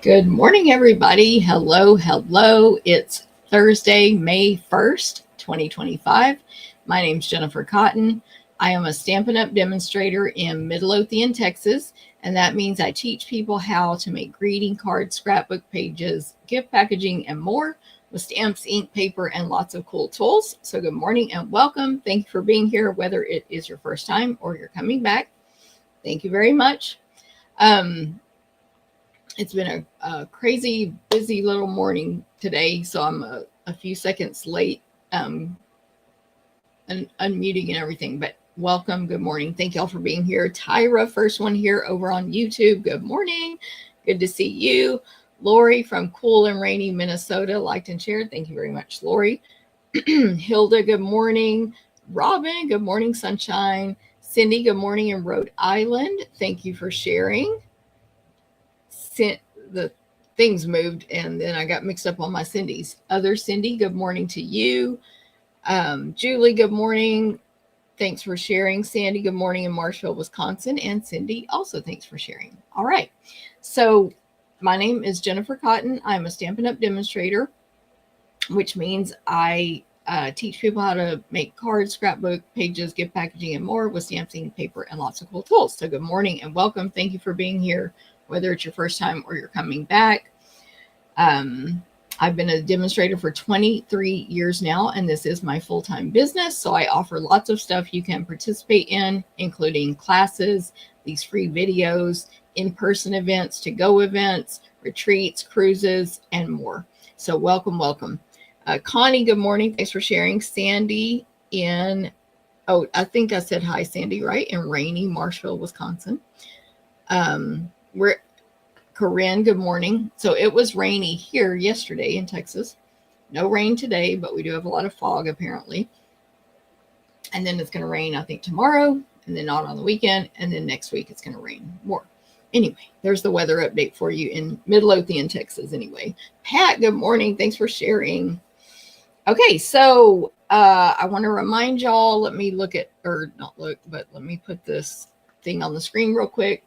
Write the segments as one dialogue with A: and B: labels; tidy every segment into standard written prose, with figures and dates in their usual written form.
A: Good morning, everybody. Hello, hello. It's Thursday, May 1st, 2025. My name's Jennifer Cotton. I am a Stampin' Up demonstrator in Midlothian, Texas, and that means I teach people how to make greeting cards, scrapbook pages, gift packaging, and more with stamps, ink, paper, and lots of cool tools. So good morning and welcome. Thank you for being here, whether it is your first time or you're coming back. Thank you very much. It's been a crazy, busy little morning today, so I'm a few seconds late unmuting and everything, but welcome. Good morning. Thank y'all for being here. Tyra, first one here over on YouTube. Good morning. Good to see you. Lori from cool and rainy Minnesota liked and shared. Thank you very much, Lori. Hilda, good morning. Robin, good morning, sunshine. Cindy, good morning in Rhode Island. Thank you for sharing. The things moved and then I got mixed up on my Cindy's. Other Cindy, good morning to you. Julie, good morning. Thanks for sharing. Sandy, good morning in Marshville, Wisconsin. And Cindy, also thanks for sharing. All right. So my name is Jennifer Cotton. I'm a Stampin' Up demonstrator, which means I teach people how to make cards, scrapbook pages, gift packaging, and more with stamps, ink, paper, and lots of cool tools. So good morning and welcome. Thank you for being here, whether it's your first time or you're coming back. I've been a demonstrator for 23 years now, and this is my full-time business. So I offer lots of stuff you can participate in, including classes, these free videos, in-person events, to-go events, retreats, cruises, and more. So welcome, welcome. Connie, good morning. Thanks for sharing. Sandy I think I said hi, Sandy, right? In rainy Marshville, Wisconsin. Corinne, good morning. So it was rainy here yesterday in Texas. No rain today, but we do have a lot of fog apparently. And then it's going to rain, I think, tomorrow, and then not on the weekend, and then next week it's going to rain more. Anyway, there's the weather update for you in Midlothian, Texas. Anyway, Pat, good morning. Thanks for sharing. Okay, so I want to remind y'all, let me let me put this thing on the screen real quick.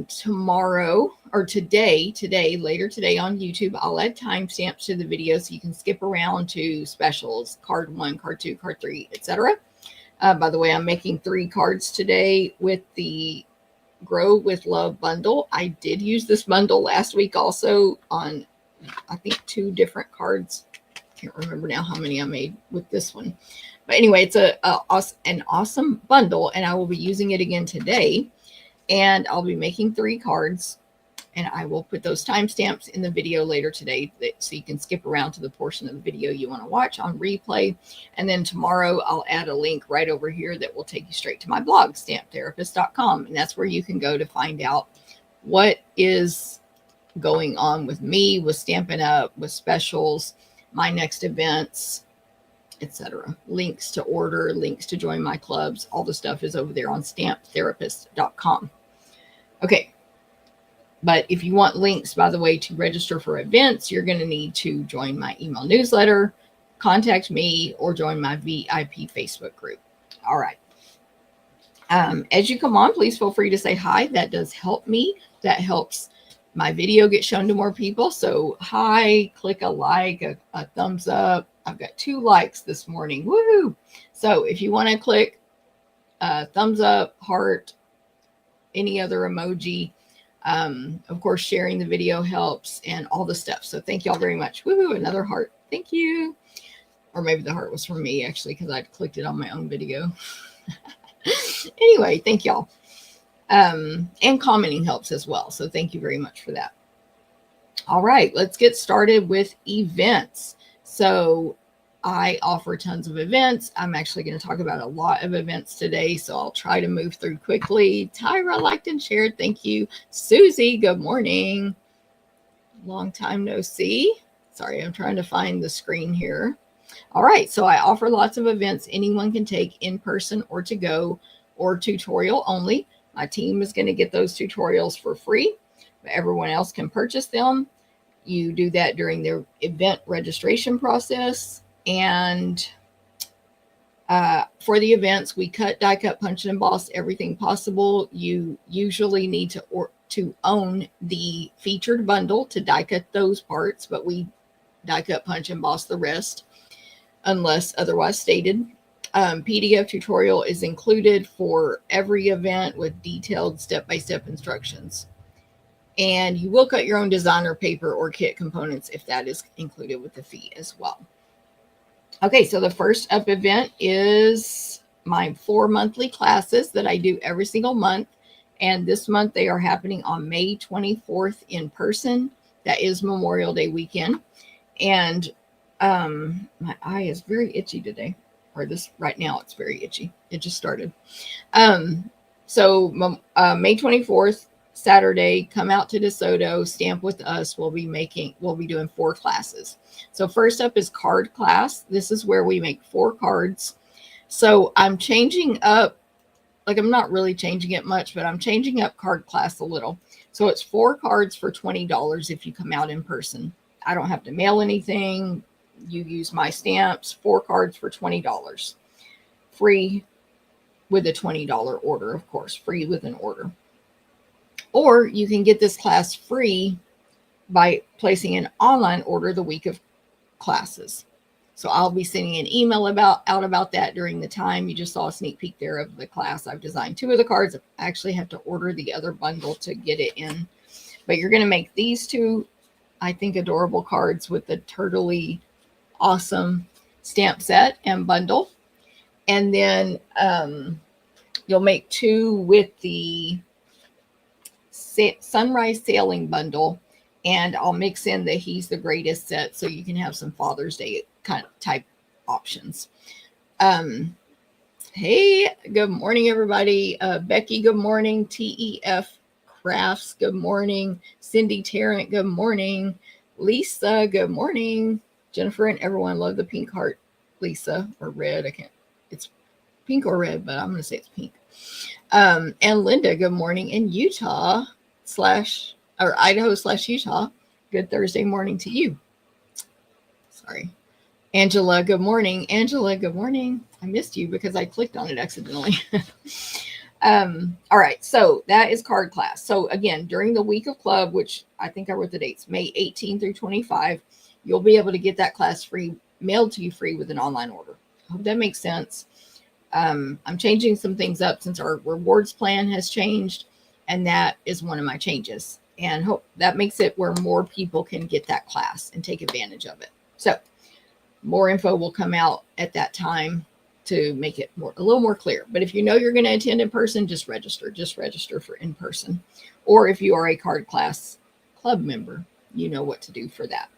A: Tomorrow or today, later today on YouTube, I'll add timestamps to the video so you can skip around to specials, card 1, card 2, card 3, etc. By the way, I'm making 3 cards today with the Grow with Love bundle. I did use this bundle last week also on, I think, 2 different cards. Can't remember now how many I made with this one. But anyway, it's an awesome bundle, and I will be using it again today. And I'll be making 3 cards, and I will put those timestamps in the video later today so you can skip around to the portion of the video you want to watch on replay. And then tomorrow I'll add a link right over here that will take you straight to my blog, stamptherapist.com. And that's where you can go to find out what is going on with me, with Stampin' Up, with specials, my next events, etc. Links to order, links to join my clubs, all the stuff is over there on stamptherapist.com. Okay, but if you want links, by the way, to register for events, you're going to need to join my email newsletter, contact me, or join my VIP Facebook group. All right. As you come on, please feel free to say hi. That does help me. That helps my video get shown to more people. So hi, click a like, a thumbs up. I've got 2 likes this morning. Woohoo! So if you want to click thumbs up, heart, any other emoji, of course, sharing the video helps and all the stuff. So thank y'all very much. Woohoo! Another heart. Thank you. Or maybe the heart was from me, actually, because I clicked it on my own video. Anyway, thank y'all. And commenting helps as well. So thank you very much for that. All right, let's get started with events. So I offer tons of events. I'm actually going to talk about a lot of events today, so I'll try to move through quickly. Tyra liked and shared. Thank you. Susie, good morning. Long time no see. Sorry, I'm trying to find the screen here. All right, so I offer lots of events anyone can take in person or to go or tutorial only. My team is going to get those tutorials for free, but everyone else can purchase them. You do that during their event registration process. And for the events, we cut, die cut, punch, and emboss everything possible. You usually need to to own the featured bundle to die cut those parts, but we die cut, punch, emboss the rest unless otherwise stated. PDF tutorial is included for every event with detailed step-by-step instructions. And you will cut your own designer paper or kit components if that is included with the fee as well. Okay, so the first up event is my 4 monthly classes that I do every single month. And this month they are happening on May 24th in person. That is Memorial Day weekend. And my eye is very itchy today. Or this right now, it's very itchy. It just started. So May 24th, Saturday, come out to DeSoto, stamp with us. We'll be doing 4 classes. So first up is card class. This is where we make 4 cards. So I'm changing up, like I'm not really changing it much, but I'm changing up card class a little. So it's 4 cards for $20 if you come out in person. I don't have to mail anything. You use my stamps, 4 cards for $20. Free with a $20 order, of course, free with an order. Or you can get this class free by placing an online order the week of classes. So I'll be sending an email out about that during the time. You just saw a sneak peek there of the class. I've designed 2 of the cards. I actually have to order the other bundle to get it in. But you're going to make these 2, I think, adorable cards with the turtley awesome stamp set and bundle. And then you'll make 2 with the Sunrise Sailing bundle, and I'll mix in the He's the Greatest set so you can have some Father's Day kind of type options. Hey, good morning, everybody. Becky, good morning. TEF Crafts, good morning. Cindy Tarrant, good morning. Lisa, good morning. Jennifer and everyone love the pink heart. Lisa, or red, it's pink or red, but I'm going to say it's pink. And Linda, good morning. In Idaho/Utah, good Thursday morning to you. Sorry. Angela, good morning. Angela, good morning. I missed you because I clicked on it accidentally. All right, so that is card class. So again, during the week of club, which I think I wrote the dates, May 18 through 25, you'll be able to get that class free, mailed to you free with an online order. I hope that makes sense. I'm changing some things up since our rewards plan has changed, and that is one of my changes. And hope that makes it where more people can get that class and take advantage of it. So more info will come out at that time to make it a little more clear. But if you know you're going to attend in person, just register for in person. Or if you are a card class club member, you know what to do for that.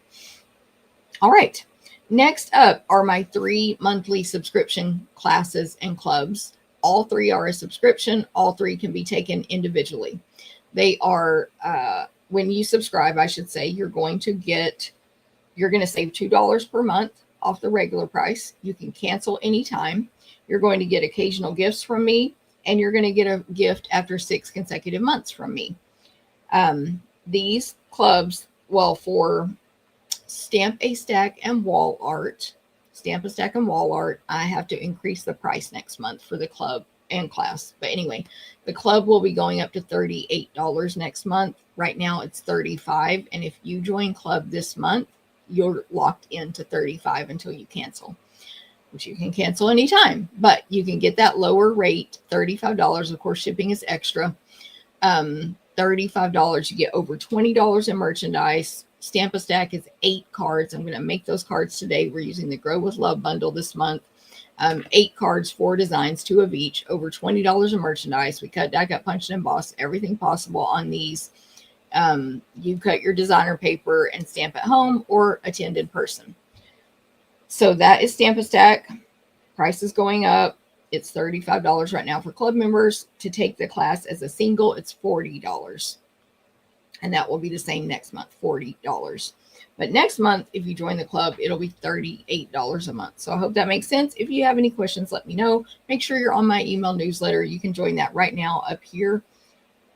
A: All right. Next up are my 3 monthly subscription classes and clubs. All 3 are a subscription. All 3 can be taken individually. They are, when you subscribe, I should say, you're going to save $2 per month off the regular price. You can cancel anytime. You're going to get occasional gifts from me, and you're going to get a gift after 6 consecutive months from me. These clubs, well, for Stamp a Stack and Wall Art, I have to increase the price next month for the club and class. But anyway, the club will be going up to $38 next month. Right now it's $35. And if you join club this month, you're locked into $35 until you cancel, which you can cancel anytime, but you can get that lower rate, $35. Of course, shipping is extra. $35, you get over $20 in merchandise. Stamp a Stack is 8 cards. I'm going to make those cards today. We're using the Grow with Love bundle this month. 8 cards, 4 designs, 2 of each, over $20 in merchandise. We cut, die cut, punch, and emboss everything possible on these. You cut your designer paper and stamp at home or attend in person. So that is Stamp a Stack. Price is going up. It's $35 right now for club members. To take the class as a single, it's $40. And that will be the same next month, $40. But next month, if you join the club, it'll be $38 a month. So I hope that makes sense. If you have any questions, let me know. Make sure you're on my email newsletter. You can join that right now up here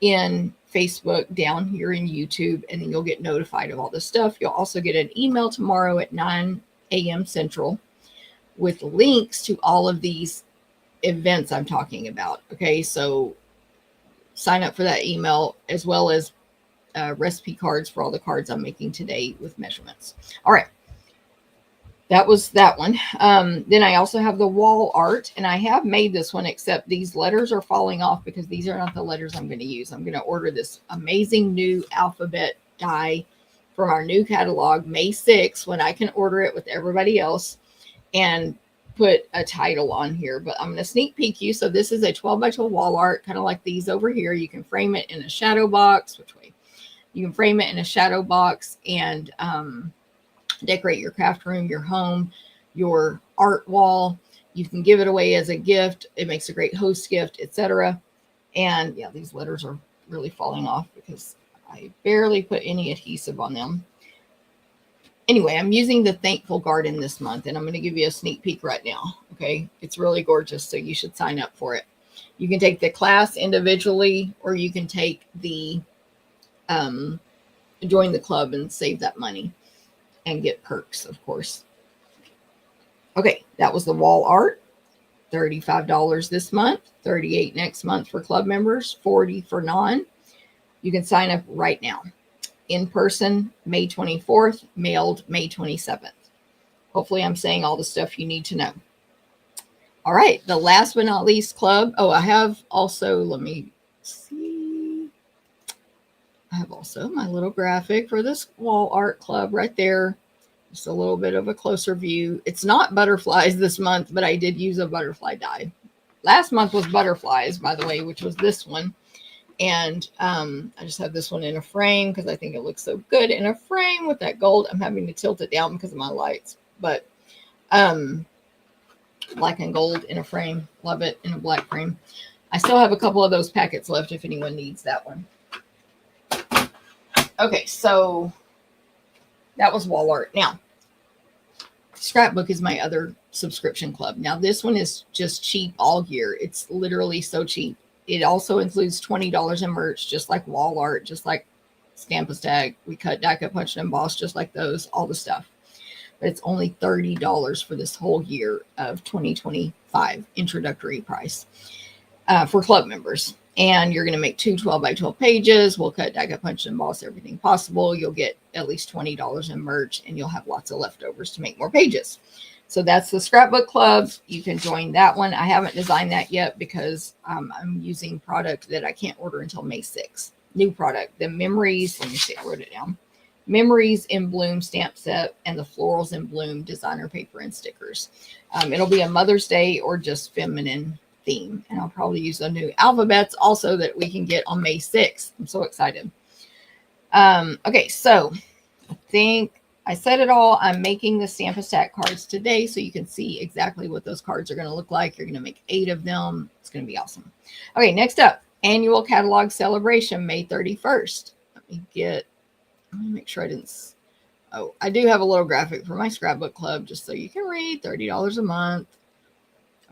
A: in Facebook, down here in YouTube, and then you'll get notified of all this stuff. You'll also get an email tomorrow at 9 a.m. Central with links to all of these events I'm talking about. Okay, so sign up for that email, as well as recipe cards for all the cards I'm making today with measurements. All right. That was that one. Then I also have the wall art, and I have made this one, except these letters are falling off because these are not the letters I'm going to use. I'm going to order this amazing new alphabet die from our new catalog May 6th, when I can order it with everybody else and put a title on here. But I'm going to sneak peek you. So this is a 12 by 12 wall art, kind of like these over here. You can frame it in a shadow box. Which way? You can frame it in a shadow box and decorate your craft room, your home, your art wall. You can give it away as a gift. It makes a great host gift, etc. And yeah, these letters are really falling off because I barely put any adhesive on them. Anyway, I'm using the Thankful Garden this month, and I'm going to give you a sneak peek right now. Okay, it's really gorgeous, so you should sign up for it. You can take the class individually, or you can take the join the club and save that money and get perks, of course. Okay, that was the wall art. $35 this month, $38 next month for club members, $40 for non. You can sign up right now. In person, May 24th, mailed May 27th. Hopefully I'm saying all the stuff you need to know. All right, the last but not least club. Oh, I have also, let me see. I have also my little graphic for this wall art club right there. Just a little bit of a closer view. It's not butterflies this month, but I did use a butterfly die. Last month was butterflies, by the way, which was this one. And I just have this one in a frame because I think it looks so good in a frame with that gold. I'm having to tilt it down because of my lights. But black and gold in a frame. Love it in a black frame. I still have a couple of those packets left if anyone needs that one. Okay, so that was wall art. Now, Scrapbook is my other subscription club. Now, this one is just cheap all year. It's literally so cheap. It also includes $20 in merch, just like wall art, just like Stamp a Stack. We cut, die cut, punch, and emboss, just like those, all the stuff. But it's only $30 for this whole year of 2025 introductory price for club members. And you're going to make 2 12 by 12 pages. We'll cut, die cut, punch, and emboss everything possible. You'll get at least $20 in merch, and you'll have lots of leftovers to make more pages. So that's the Scrapbook Club. You can join that one. I haven't designed that yet because I'm using product that I can't order until May 6th. New product. The Memories, let me see, I wrote it down. Memories in Bloom stamp set and the Florals in Bloom designer paper and stickers. It'll be a Mother's Day or just feminine theme. And I'll probably use the new alphabets also that we can get on May 6th. I'm so excited. Okay, so I think I said it all. I'm making the Stamp a Stack cards today so you can see exactly what those cards are going to look like. You're going to make 8 of them. It's going to be awesome. Okay, next up, annual catalog celebration, May 31st. Let me make sure I didn't. Oh, I do have a little graphic for my Scrapbook Club just so you can read. $30 a month,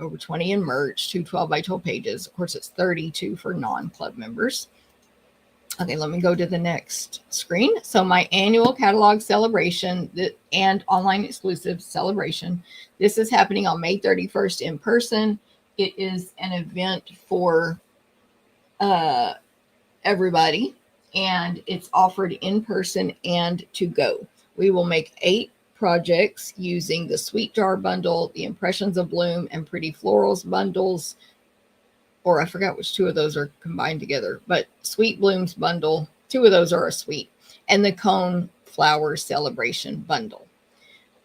A: over 20 in merch, 2 12 by 12 pages. Of course, it's 32 for non-club members. Okay, let me go to the next screen. So my annual catalog celebration and online exclusive celebration. This is happening on May 31st in person. It is an event for everybody, and it's offered in person and to go. We will make 8 projects using the Sweet Jar bundle, the Impressions of Bloom, and Pretty Florals bundles. Or I forgot which 2 of those are combined together, but Sweet Blooms bundle, 2 of those are a sweet, and the Cone Flowers Celebration bundle,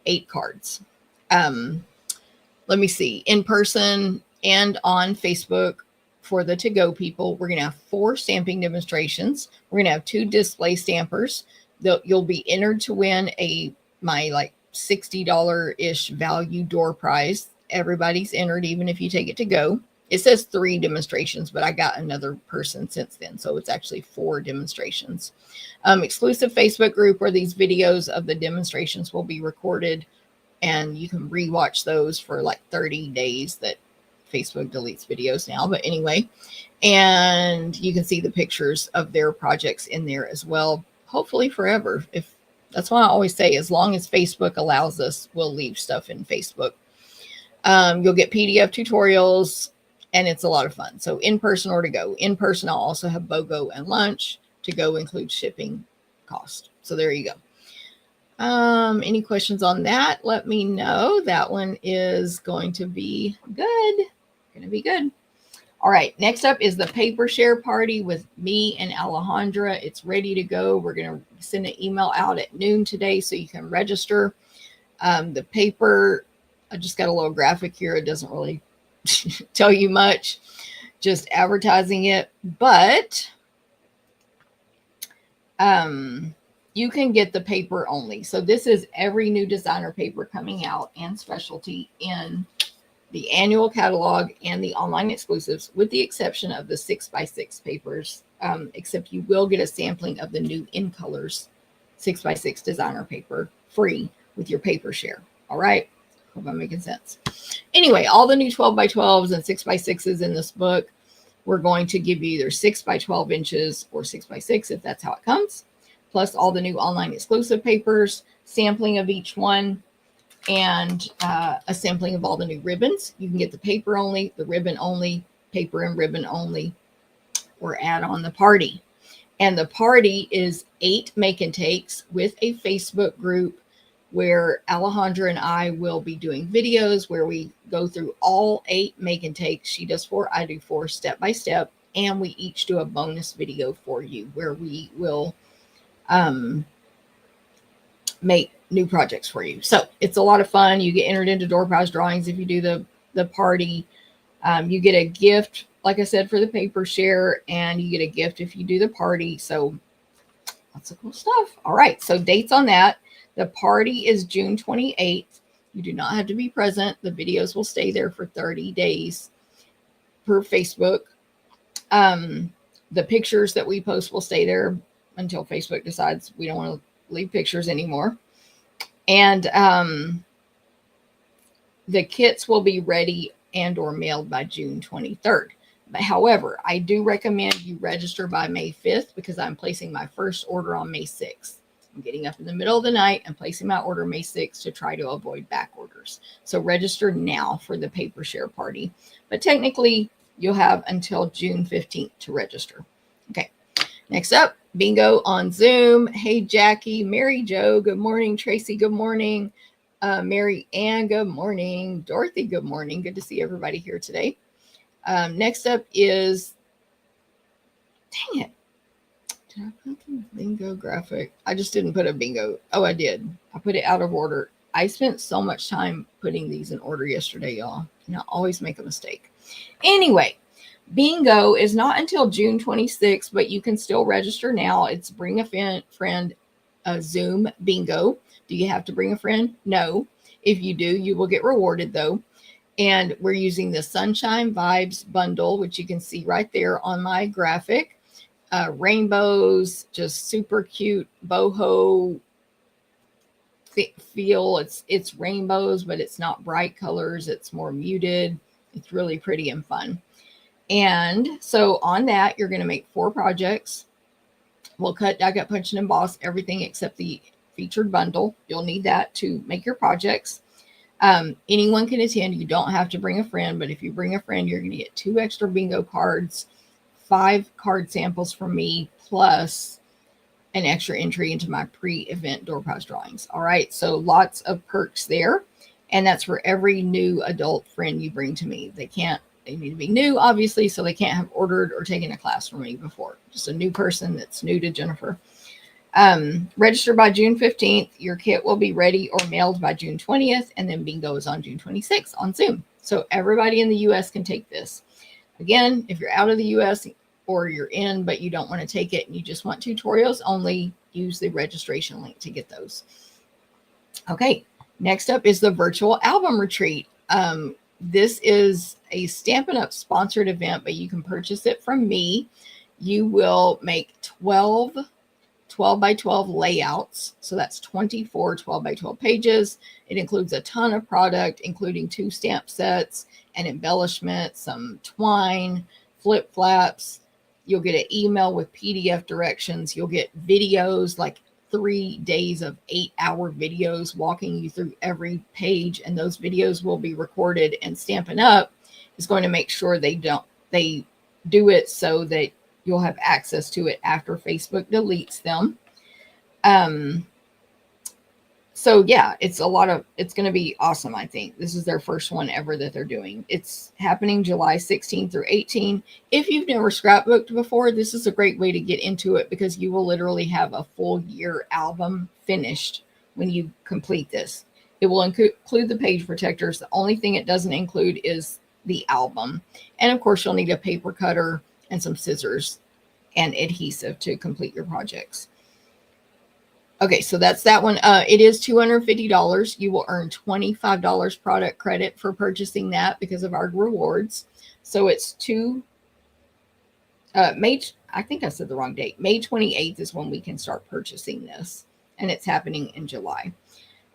A: 8 cards. Let me see, in person and on Facebook for the to-go people, we're going to have 4 stamping demonstrations. We're going to have 2 display stampers. You'll be entered to win my like $60-ish value door prize. Everybody's entered, even if you take it to go. It says 3 demonstrations, but I got another person since then. So it's actually 4 demonstrations. Exclusive Facebook group where these videos of the demonstrations will be recorded, and you can rewatch those for like 30 days that Facebook deletes videos now. But anyway, and you can see the pictures of their projects in there as well. Hopefully forever. If that's why I always say, as long as Facebook allows us, we'll leave stuff in Facebook. You'll get PDF tutorials, and it's a lot of fun. So in person or to go. In person, I'll also have BOGO and lunch. To go includes shipping cost. So there you go. Any questions on that? Let me know. That one is going to be good. Going to be good. All right. Next up is the paper share party with me and Alejandra. It's ready to go. We're going to send an email out at noon today so you can register. The paper, I just got a little graphic here. It doesn't really tell you much, just advertising it, but you can get the paper only. So this is every new designer paper coming out and specialty in the annual catalog and the online exclusives, with the exception of the 6x6 papers, except you will get a sampling of the new In Colors 6x6 designer paper free with your paper share. All right. Hope I'm making sense. Anyway, all the new 12x12s and 6x6s in this book, we're going to give you either 6x12 inches or 6x6 if that's how it comes, plus all the new online exclusive papers, sampling of each one, and a sampling of all the new ribbons. You can get the paper only, the ribbon only, paper and ribbon only, or add on the party. And the party is 8 make and takes with a Facebook group where Alejandra and I will be doing videos where we go through all 8 make and takes. She does 4, I do 4, step by step. And we each do a bonus video for you where we will make new projects for you. So it's a lot of fun. You get entered into door prize drawings if you do the party. You get a gift, like I said, for the paper share, and you get a gift if you do the party. So lots of cool stuff. All right. So dates on that. The party is June 28th. You do not have to be present. The videos will stay there for 30 days per Facebook. The pictures that we post will stay there until Facebook decides we don't want to leave pictures anymore. And the kits will be ready and or mailed by June 23rd. But however, I do recommend you register by May 5th because I'm placing my first order on May 6th. I'm getting up in the middle of the night and placing my order May 6th to try to avoid back orders. So register now for the paper share party. But technically, you'll have until June 15th to register. Okay. Next up, bingo on Zoom. Hey, Jackie, Mary Jo, good morning. Tracy, good morning. Mary Ann, good morning. Dorothy, good morning. Good to see everybody here today. Next up is, dang it. Did I put the bingo graphic? I just didn't put a bingo. Oh, I did. I put it out of order. I spent so much time putting these in order yesterday, y'all. And I always make a mistake. Anyway, bingo is not until June 26th, but you can still register now. It's bring a friend, Zoom bingo. Do you have to bring a friend? No. If you do, you will get rewarded though. And we're using the Sunshine Vibes bundle, which you can see right there on my graphic. Rainbows, just super cute boho feel. It's rainbows, but it's not bright colors. It's more muted. It's really pretty and fun. And so on that, you're going to make 4 projects. We'll cut, die cut, punch, and emboss everything except the featured bundle. You'll need that to make your projects. Anyone can attend. You don't have to bring a friend, but if you bring a friend, you're going to get 2 extra bingo cards, 5 card samples from me, plus an extra entry into my pre-event door prize drawings. All right. So lots of perks there. And that's for every new adult friend you bring to me. They need to be new, obviously, so they can't have ordered or taken a class from me before. Just a new person that's new to Jennifer. Register by June 15th. Your kit will be ready or mailed by June 20th. And then bingo is on June 26th on Zoom. So everybody in the US can take this. Again, if you're out of the US or you're in, but you don't want to take it and you just want tutorials only, use the registration link to get those. Okay. Next up is the virtual album retreat. This is a Stampin' Up sponsored event, but you can purchase it from me. You will make 12 by 12 layouts. So that's 24 12 by 12 pages. It includes a ton of product, including 2 stamp sets, an embellishment, some twine, flip flaps. You'll get an email with PDF directions. You'll get videos, like 3 days of 8-hour videos walking you through every page. And those videos will be recorded and Stampin' Up is going to make sure they do it so that you'll have access to it after Facebook deletes them. So yeah, it's going to be awesome. I think this is their first one ever that they're doing. It's happening July 16th through 18th. If you've never scrapbooked before, this is a great way to get into it because you will literally have a full year album finished when you complete this. It will include the page protectors. The only thing it doesn't include is the album. And of course, you'll need a paper cutter and some scissors and adhesive to complete your projects. Okay, so that's that one. It is $250. You will earn $25 product credit for purchasing that because of our rewards. So it's May, I think I said the wrong date. May 28th is when we can start purchasing this, and it's happening in July.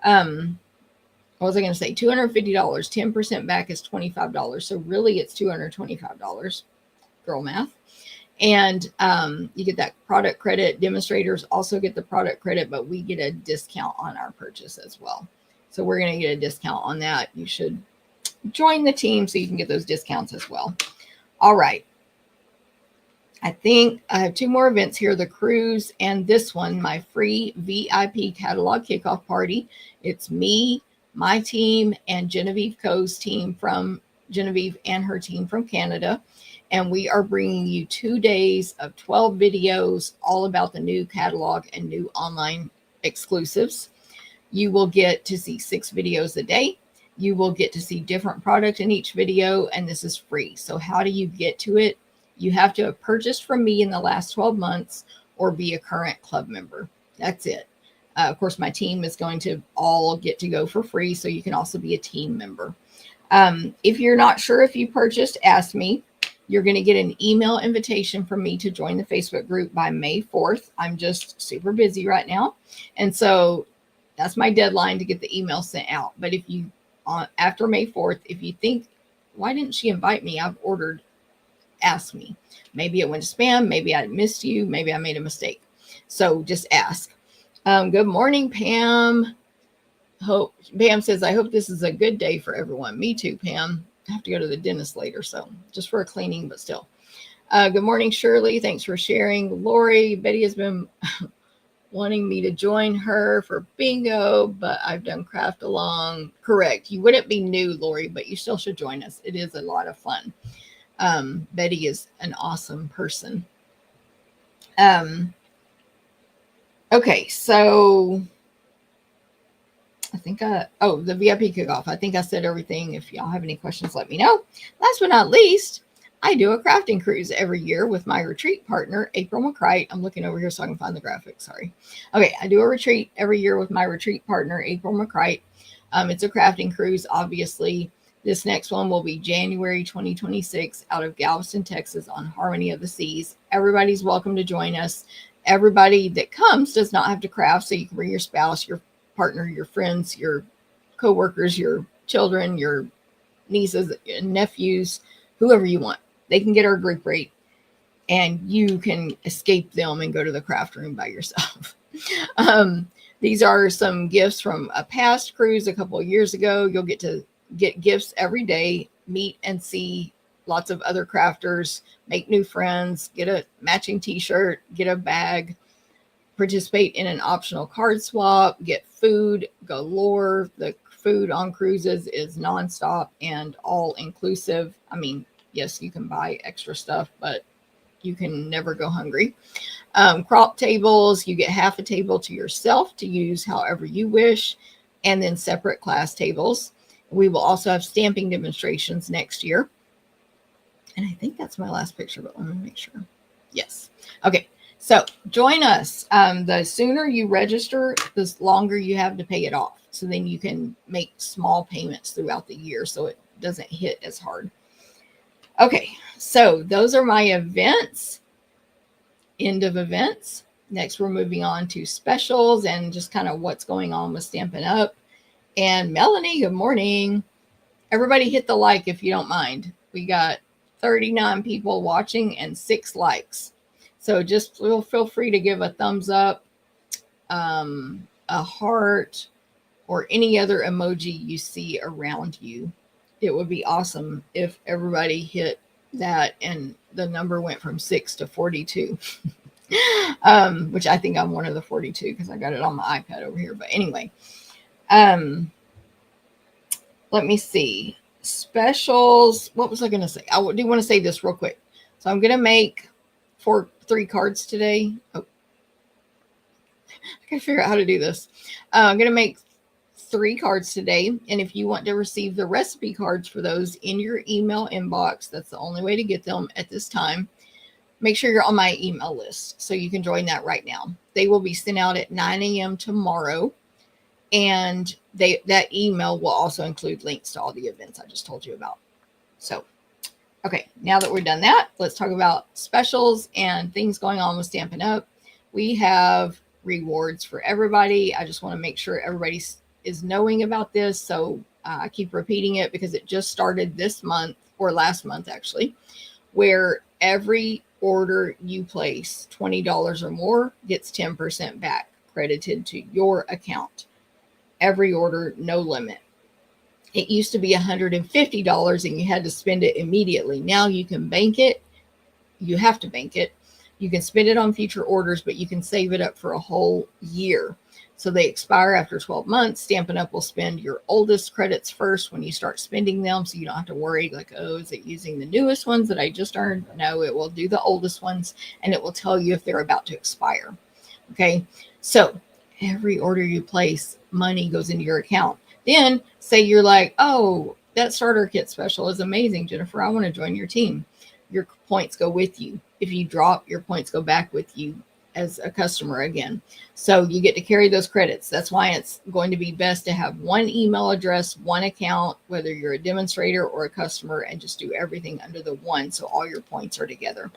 A: What was I going to say? $250, 10% back is $25. So really it's $225. Girl math. And you get that product credit. Demonstrators also get the product credit, but we get a discount on our purchase as well. So we're going to get a discount on that. You should join the team so you can get those discounts as well. All right. I think I have two more events here, the cruise and this one, my free VIP catalog kickoff party. It's me, my team, and Genevieve Coe's team from Genevieve and her team from Canada. And we are bringing you 2 days of 12 videos all about the new catalog and new online exclusives. You will get to see 6 videos a day. You will get to see different product in each video, and this is free. So how do you get to it? You have to have purchased from me in the last 12 months or be a current club member. That's it. Of course, my team is going to all get to go for free, so you can also be a team member. If you're not sure if you purchased, ask me. You're going to get an email invitation from me to join the Facebook group by May 4th. I'm just super busy right now. And so that's my deadline to get the email sent out. But if you, after May 4th, if you think, why didn't she invite me? I've ordered, ask me. Maybe it went to spam. Maybe I missed you. Maybe I made a mistake. So just ask. Good morning, Pam. Pam says, I hope this is a good day for everyone. Me too, Pam. I have to go to the dentist later, so just for a cleaning, but still. Good morning, Shirley. Thanks for sharing. Lori, Betty has been wanting me to join her for bingo, but I've done craft along. Correct. You wouldn't be new, Lori, but you still should join us. It is a lot of fun. Betty is an awesome person. Okay, so I think the VIP kickoff. I think I said everything. If y'all have any questions, let me know. Last but not least, I do a crafting cruise every year with my retreat partner, April McCrite. I'm looking over here so I can find the graphic. Sorry. Okay, I do a retreat every year with my retreat partner, April McCrite. It's a crafting cruise, obviously. This next one will be January 2026 out of Galveston, Texas on Harmony of the Seas. Everybody's welcome to join us. Everybody that comes does not have to craft, so you can bring your spouse, your partner, your friends, your coworkers, your children, your nieces and nephews, whoever you want. They can get our group rate and you can escape them and go to the craft room by yourself. These are some gifts from a past cruise a couple of years ago. You'll get to get gifts every day, meet and see lots of other crafters, make new friends, get a matching t-shirt, get a bag, participate in an optional card swap, get food galore. The food on cruises is nonstop and all inclusive. I mean, yes, you can buy extra stuff, but you can never go hungry. Crop tables, you get half a table to yourself to use however you wish, and then separate class tables. We will also have stamping demonstrations next year. And I think that's my last picture, but let me make sure. Yes. Okay. So join us. The sooner you register, the longer you have to pay it off. So then you can make small payments throughout the year so it doesn't hit as hard. Okay, so those are my events. End of events. Next, we're moving on to specials and just kind of what's going on with Stampin' Up. And Melanie, good morning. Everybody hit the like if you don't mind. We got 39 people watching and 6 likes. So just feel free to give a thumbs up, a heart, or any other emoji you see around you it would be awesome if everybody hit that and the number went from 6 to 42. Which I think I'm one of the 42 because I got it on my iPad over here. But anyway, um, let me see. Specials. What was I going to say? I do want to say this real quick. So I'm going to make 3 cards today. Oh, I got to figure out how to do this. I'm going to make 3 cards today. And if you want to receive the recipe cards for those in your email inbox, that's the only way to get them at this time. Make sure you're on my email list so you can join that right now. They will be sent out at 9 a.m. tomorrow. And that email will also include links to all the events I just told you about. So, okay, now that we're done that, let's talk about specials and things going on with Stampin' Up. We have rewards for everybody. I just want to make sure everybody is knowing about this. So I keep repeating it because it just started this month, or last month actually, where every order you place, $20 or more, gets 10% back credited to your account. Every order, no limit. It used to be $150 and you had to spend it immediately. Now you can bank it. You have to bank it. You can spend it on future orders, but you can save it up for a whole year. So they expire after 12 months. Stampin' Up will spend your oldest credits first when you start spending them. So you don't have to worry like, oh, is it using the newest ones that I just earned? No, it will do the oldest ones and it will tell you if they're about to expire. Okay. So every order you place, money goes into your account. Then say you're like, oh, that starter kit special is amazing, Jennifer. I want to join your team. Your points go with you. If you drop, your points go back with you as a customer again. So you get to carry those credits. That's why it's going to be best to have one email address, one account, whether you're a demonstrator or a customer, and just do everything under the one. So all your points are together.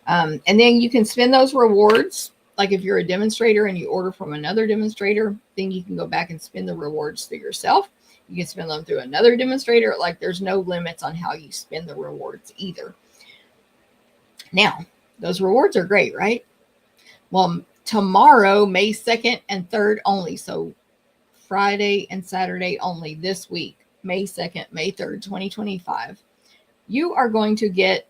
A: And then you can spend those rewards. Like if you're a demonstrator and you order from another demonstrator, then you can go back and spend the rewards through yourself. You can spend them through another demonstrator. Like there's no limits on how you spend the rewards either. Now, those rewards are great, right? Well, tomorrow, May 2nd and 3rd only. So Friday and Saturday only this week, May 2nd, May 3rd, 2025. You are going to get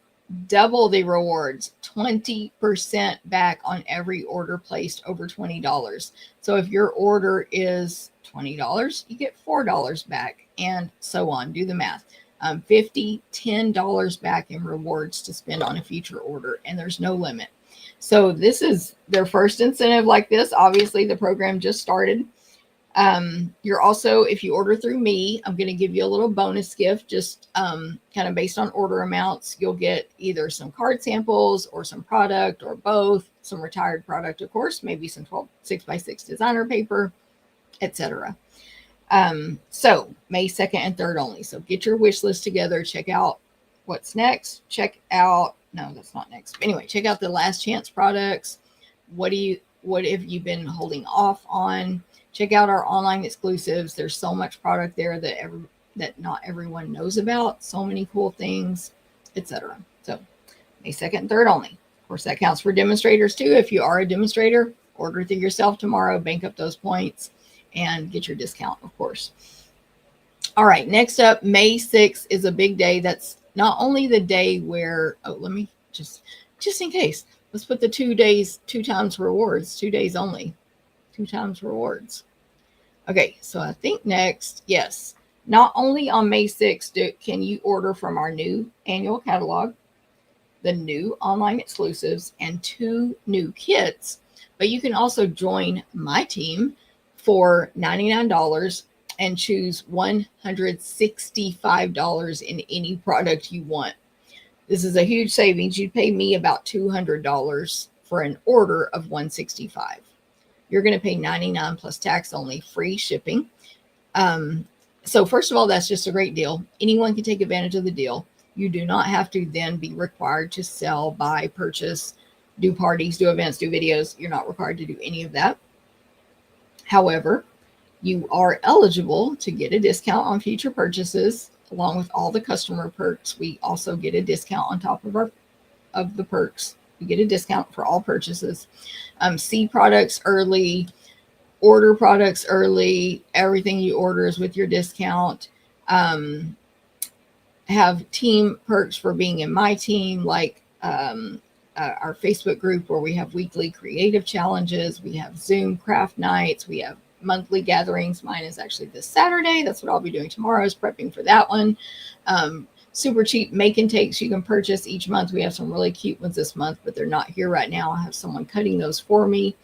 A: double the rewards, 20% back on every order placed over $20. So if your order is $20, you get $4 back and so on. Do the math. $50, $10 back in rewards to spend on a future order, and there's no limit. So this is their first incentive like this. Obviously, the program just started. You're also, if you order through me, I'm going to give you a little bonus gift, just kind of based on order amounts. You'll get either some card samples or some product or both, some retired product, of course, maybe some 6x6 designer paper, etc. So May 2nd and 3rd only. So get your wish list together. Check out what's next. No, that's not next. Anyway, check out the last chance products. What have you been holding off on? Check out our online exclusives. There's so much product there that not everyone knows about. So many cool things, etc. So May 2nd and 3rd only. Of course, that counts for demonstrators too. If you are a demonstrator, order through yourself tomorrow, bank up those points, and get your discount, of course. All right, next up, May 6th is a big day. That's not only the day where, let me just in case, let's put the 2 days, 2 times rewards, 2 days only, 2 times rewards. Okay, so I think next, yes, not only on May 6th can you order from our new annual catalog, the new online exclusives, and 2 new kits, but you can also join my team for $99 and choose $165 in any product you want. This is a huge savings. You'd pay me about $200 for an order of $165. You're going to pay $99 plus tax only, free shipping. So first of all, that's just a great deal. Anyone can take advantage of the deal. You do not have to then be required to sell, buy, purchase, do parties, do events, do videos. You're not required to do any of that. However, you are eligible to get a discount on future purchases, along with all the customer perks. We also get a discount on top of the perks. You get a discount for all purchases. See products early, order products early. Everything you order is with your discount. have team perks for being in my team, like our Facebook group where we have weekly creative challenges. We have Zoom craft nights. We have monthly gatherings. Mine is actually this Saturday. That's what I'll be doing tomorrow, is prepping for that one. Super cheap make and takes you can purchase each month. We have some really cute ones this month, but they're not here right now. I have someone cutting those for me.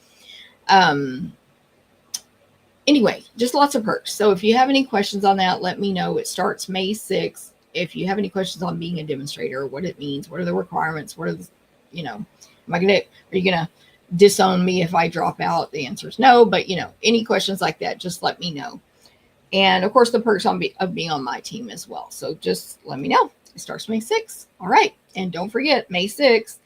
A: Anyway, just lots of perks. So if you have any questions on that, let me know. It starts May 6th. If you have any questions on being a demonstrator, what it means, what are the requirements, what are the, are you going to disown me if I drop out? The answer is no, but any questions like that, just let me know. And of course, the perks of being on my team as well. So just let me know. It starts May 6th. All right. And don't forget, May 6th,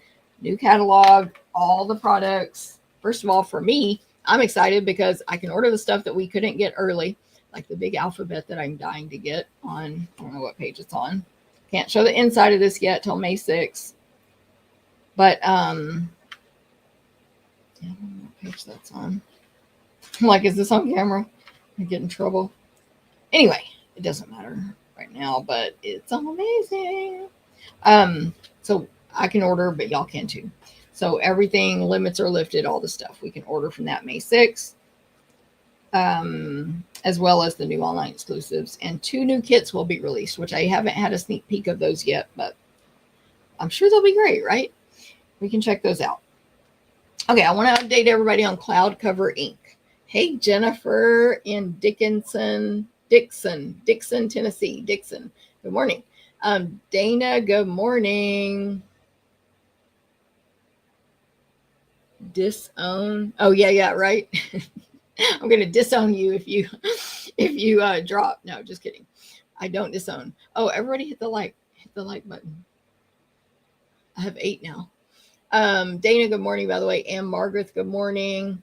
A: new catalog, all the products. First of all, for me, I'm excited because I can order the stuff that we couldn't get early, like the big alphabet that I'm dying to get on. I don't know what page it's on. Can't show the inside of this yet till May 6th. But, I don't know what page that's on. I'm like, is this on camera? I get in trouble. Anyway, it doesn't matter right now, but it's amazing. So I can order, but y'all can too. So everything, limits are lifted, all the stuff we can order from that May 6th, as well as the new online exclusives. And 2 new kits will be released, which I haven't had a sneak peek of those yet, but I'm sure they'll be great, right? We can check those out. Okay, I want to update everybody on Cloud Cover ink. Hey, Jennifer in Dixon, Tennessee. Dixon, good morning. Dana, good morning. Disown. Oh, yeah, right. I'm going to disown you if you drop. No, just kidding. I don't disown. Oh, everybody hit the like button. I have 8 now. Dana, good morning, by the way. And Margaret, good morning.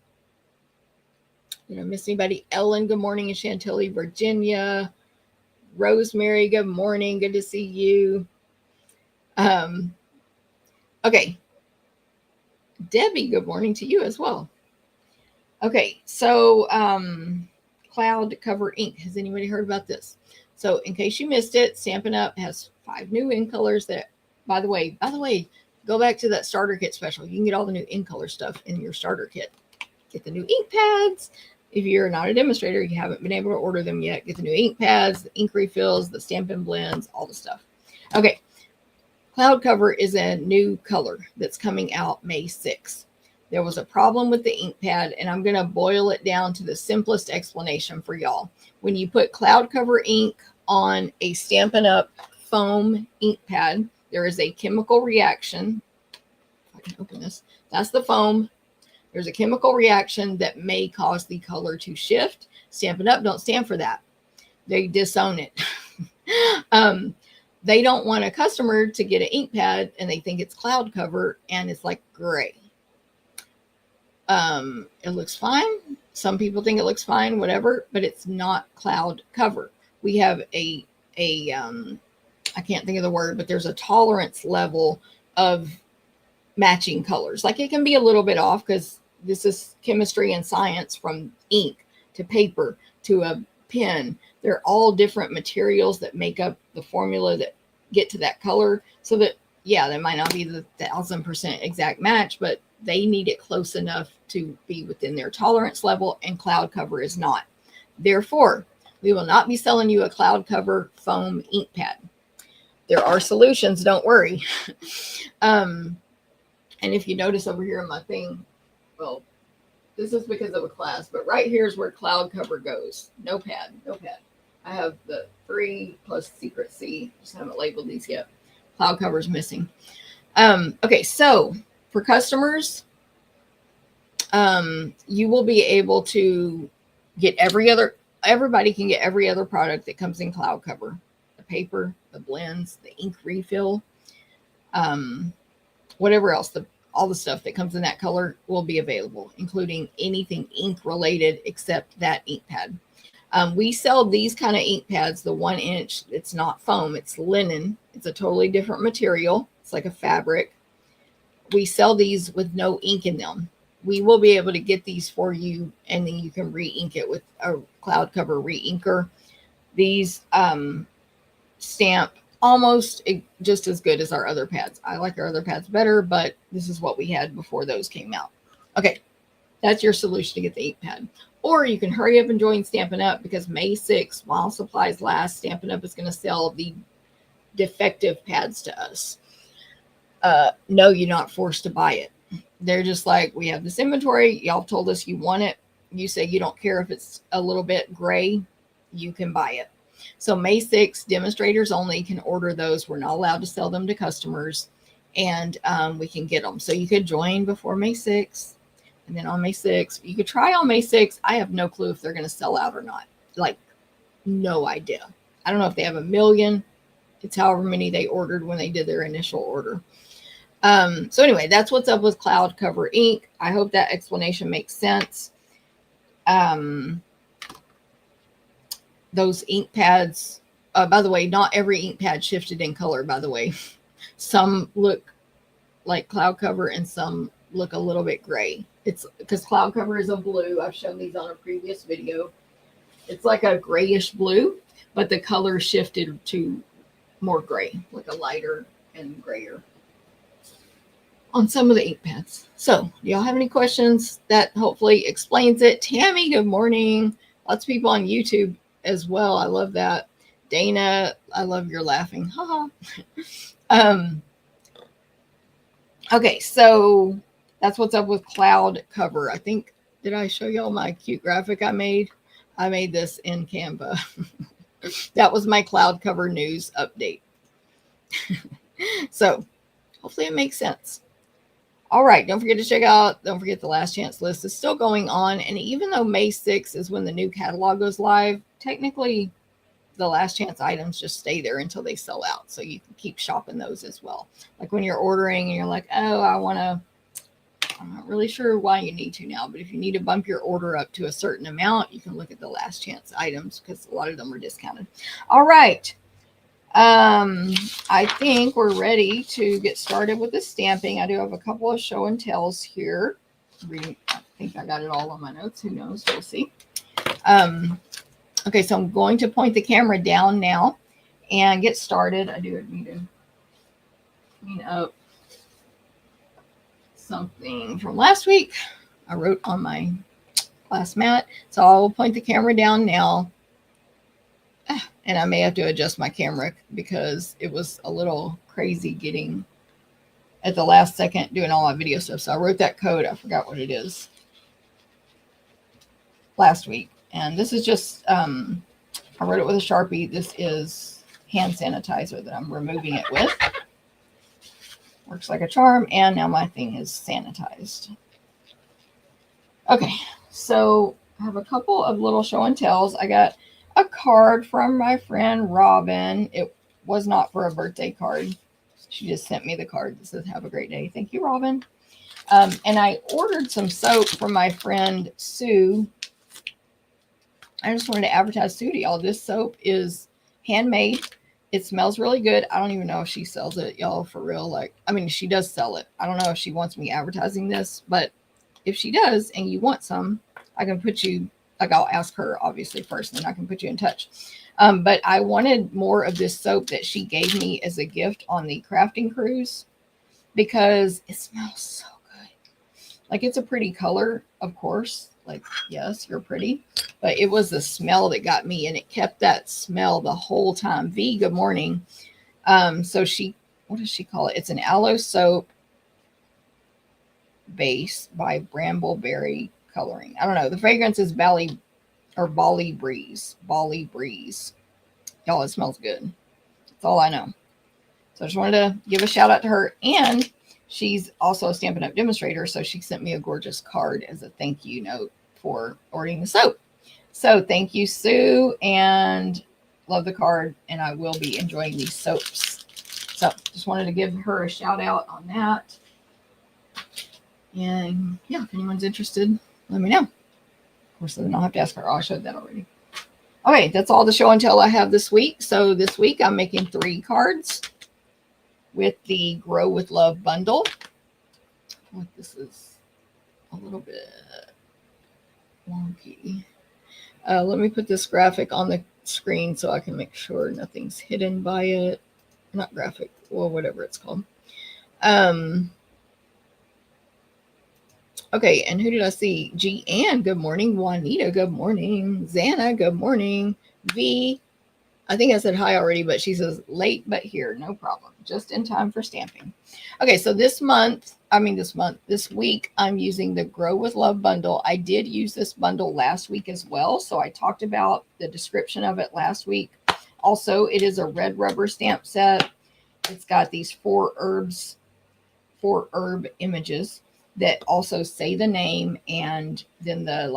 A: Miss anybody? Ellen, good morning in Chantilly, Virginia. Rosemary, good morning. Good to see you. Okay. Debbie, good morning to you as well. Okay, so Cloud Cover ink. Has anybody heard about this? So in case you missed it, Stampin' Up has 5 new ink colors that, by the way, go back to that starter kit special. You can get all the new ink color stuff in your starter kit. Get the new ink pads. If you're not a demonstrator, you haven't been able to order them yet, get the new ink pads, the ink refills, the Stampin' blends, all the stuff. Okay, Cloud Cover is a new color that's coming out May 6th. There was a problem with the ink pad, and I'm going to boil it down to the simplest explanation for y'all. When you put Cloud Cover ink on a Stampin' Up foam ink pad, there is a chemical reaction. If I can open this, that's the foam. There's a chemical reaction that may cause the color to shift. Stampin' Up don't stand for that. They disown it. They don't want a customer to get an ink pad and they think it's Cloud Cover and it's like gray. It looks fine. Some people think it looks fine, whatever, but it's not Cloud Cover. We have I can't think of the word, but there's a tolerance level of matching colors. Like it can be a little bit off because this is chemistry and science, from ink to paper to a pen. They're all different materials that make up the formula that get to that color. So that, yeah, that might not be the 1000% exact match, but they need it close enough to be within their tolerance level, and Cloud Cover is not. Therefore, we will not be selling you a Cloud Cover foam ink pad. There are solutions, don't worry. And if you notice over here on my thing, well, this is because of a class, but right here is where Cloud Cover goes. No pad. I have the 3 plus Secret C. Just haven't labeled these yet. Cloud Cover is missing. Okay, so for customers, you will be able to get everybody can get every other product that comes in Cloud Cover. The paper, the blends, the ink refill, whatever else, all the stuff that comes in that color will be available, including anything ink related except that ink pad. We sell these kind of ink pads, the 1 inch. It's not foam, it's linen. It's a totally different material. It's like a fabric. We sell these with no ink in them. We will be able to get these for you, and then you can re-ink it with a Cloud Cover re-inker. These stamp almost just as good as our other pads. I like our other pads better, but this is what we had before those came out. Okay, that's your solution to get the ink pad. Or you can hurry up and join Stampin' Up, because May 6th, while supplies last, Stampin' Up is going to sell the defective pads to us. No, you're not forced to buy it. They're just like, we have this inventory. Y'all told us you want it. You say you don't care if it's a little bit gray. You can buy it. So May 6th, demonstrators only can order those. We're not allowed to sell them to customers, and we can get them. So you could join before May 6th, and then on May 6th, you could try on May 6th. I have no clue if they're going to sell out or not. Like, no idea. I don't know if they have a million. It's however many they ordered when they did their initial order. So anyway, that's what's up with cloud cover ink. I hope that explanation makes sense. Those ink pads, by the way, not every ink pad shifted in color, by the way. Some look like cloud cover and some look a little bit gray. It's because cloud cover is a blue. I've shown these on a previous video. It's like a grayish blue, but the color shifted to more gray, like a lighter and grayer on some of the ink pads. So, do y'all have any questions? That hopefully explains it. Tammy, good morning. Lots of people on YouTube as well. I love that. Dana, I love your laughing. Haha. Okay, so that's what's up with cloud cover. I think, did I show y'all my cute graphic I made? I made this in Canva. That was my cloud cover news update. So, hopefully it makes sense. All right, don't forget the last chance list is still going on. And even though May 6th is when the new catalog goes live, technically the last chance items just stay there until they sell out. So you can keep shopping those as well. Like when you're ordering and you're like, oh, I'm not really sure why you need to now, but if you need to bump your order up to a certain amount, you can look at the last chance items because a lot of them are discounted. All right. I think we're ready to get started with the stamping. I do have a couple of show and tells here. I think I got it all on my notes. Who knows? We'll see. Okay, so I'm going to point the camera down now and get started. I do need to clean up something from last week. I wrote on my class mat. So I'll point the camera down now. And I may have to adjust my camera because it was a little crazy getting at the last second doing all my video stuff. So I wrote that code. I forgot what it is last week. And this is just, I wrote it with a Sharpie. This is hand sanitizer that I'm removing it with. Works like a charm. And now my thing is sanitized. Okay. So I have a couple of little show and tells. I got a card from my friend Robin. It was not for a birthday card. She just sent me the card that says, have a great day. Thank you, Robin. And I ordered some soap from my friend Sue. I just wanted to advertise Sue to y'all. This soap is handmade. It smells really good. I don't even know if she sells it, y'all, for real. Like, I mean, she does sell it. I don't know if she wants me advertising this, but if she does and you want some, I can put you, like, I'll ask her obviously first, and then I can put you in touch. But I wanted more of this soap that she gave me as a gift on the crafting cruise because it smells so good. Like, it's a pretty color, of course. Like, yes, you're pretty. But it was the smell that got me, and it kept that smell the whole time. V, good morning. So she, what does she call it? It's an aloe soap base by Brambleberry Coloring. I don't know. The fragrance is Bali Breeze. Bali Breeze. Y'all, it smells good. That's all I know. So I just wanted to give a shout out to her. And she's also a Stampin' Up demonstrator. So she sent me a gorgeous card as a thank you note for ordering the soap. So thank you, Sue. And love the card. And I will be enjoying these soaps. So just wanted to give her a shout out on that. And yeah, if anyone's interested, let me know. Of course, then I'll have to ask her. Oh, I showed that already. Okay, that's all the show and tell I have this week. So this week I'm making 3 cards with the Grow with Love bundle. This is a little bit wonky. Let me put this graphic on the screen so I can make sure nothing's hidden by it. not graphic, or whatever it's called. Um, okay, and who did I see? Ann, good morning. Juanita, good morning. Xana, good morning. V, I think I said hi already, but she says late but here. No problem. Just in time for stamping. Okay, so this week, I'm using the Grow with Love bundle. I did use this bundle last week as well. So I talked about the description of it last week. Also, it is a red rubber stamp set. It's got these 4 herb images that also say the name and then the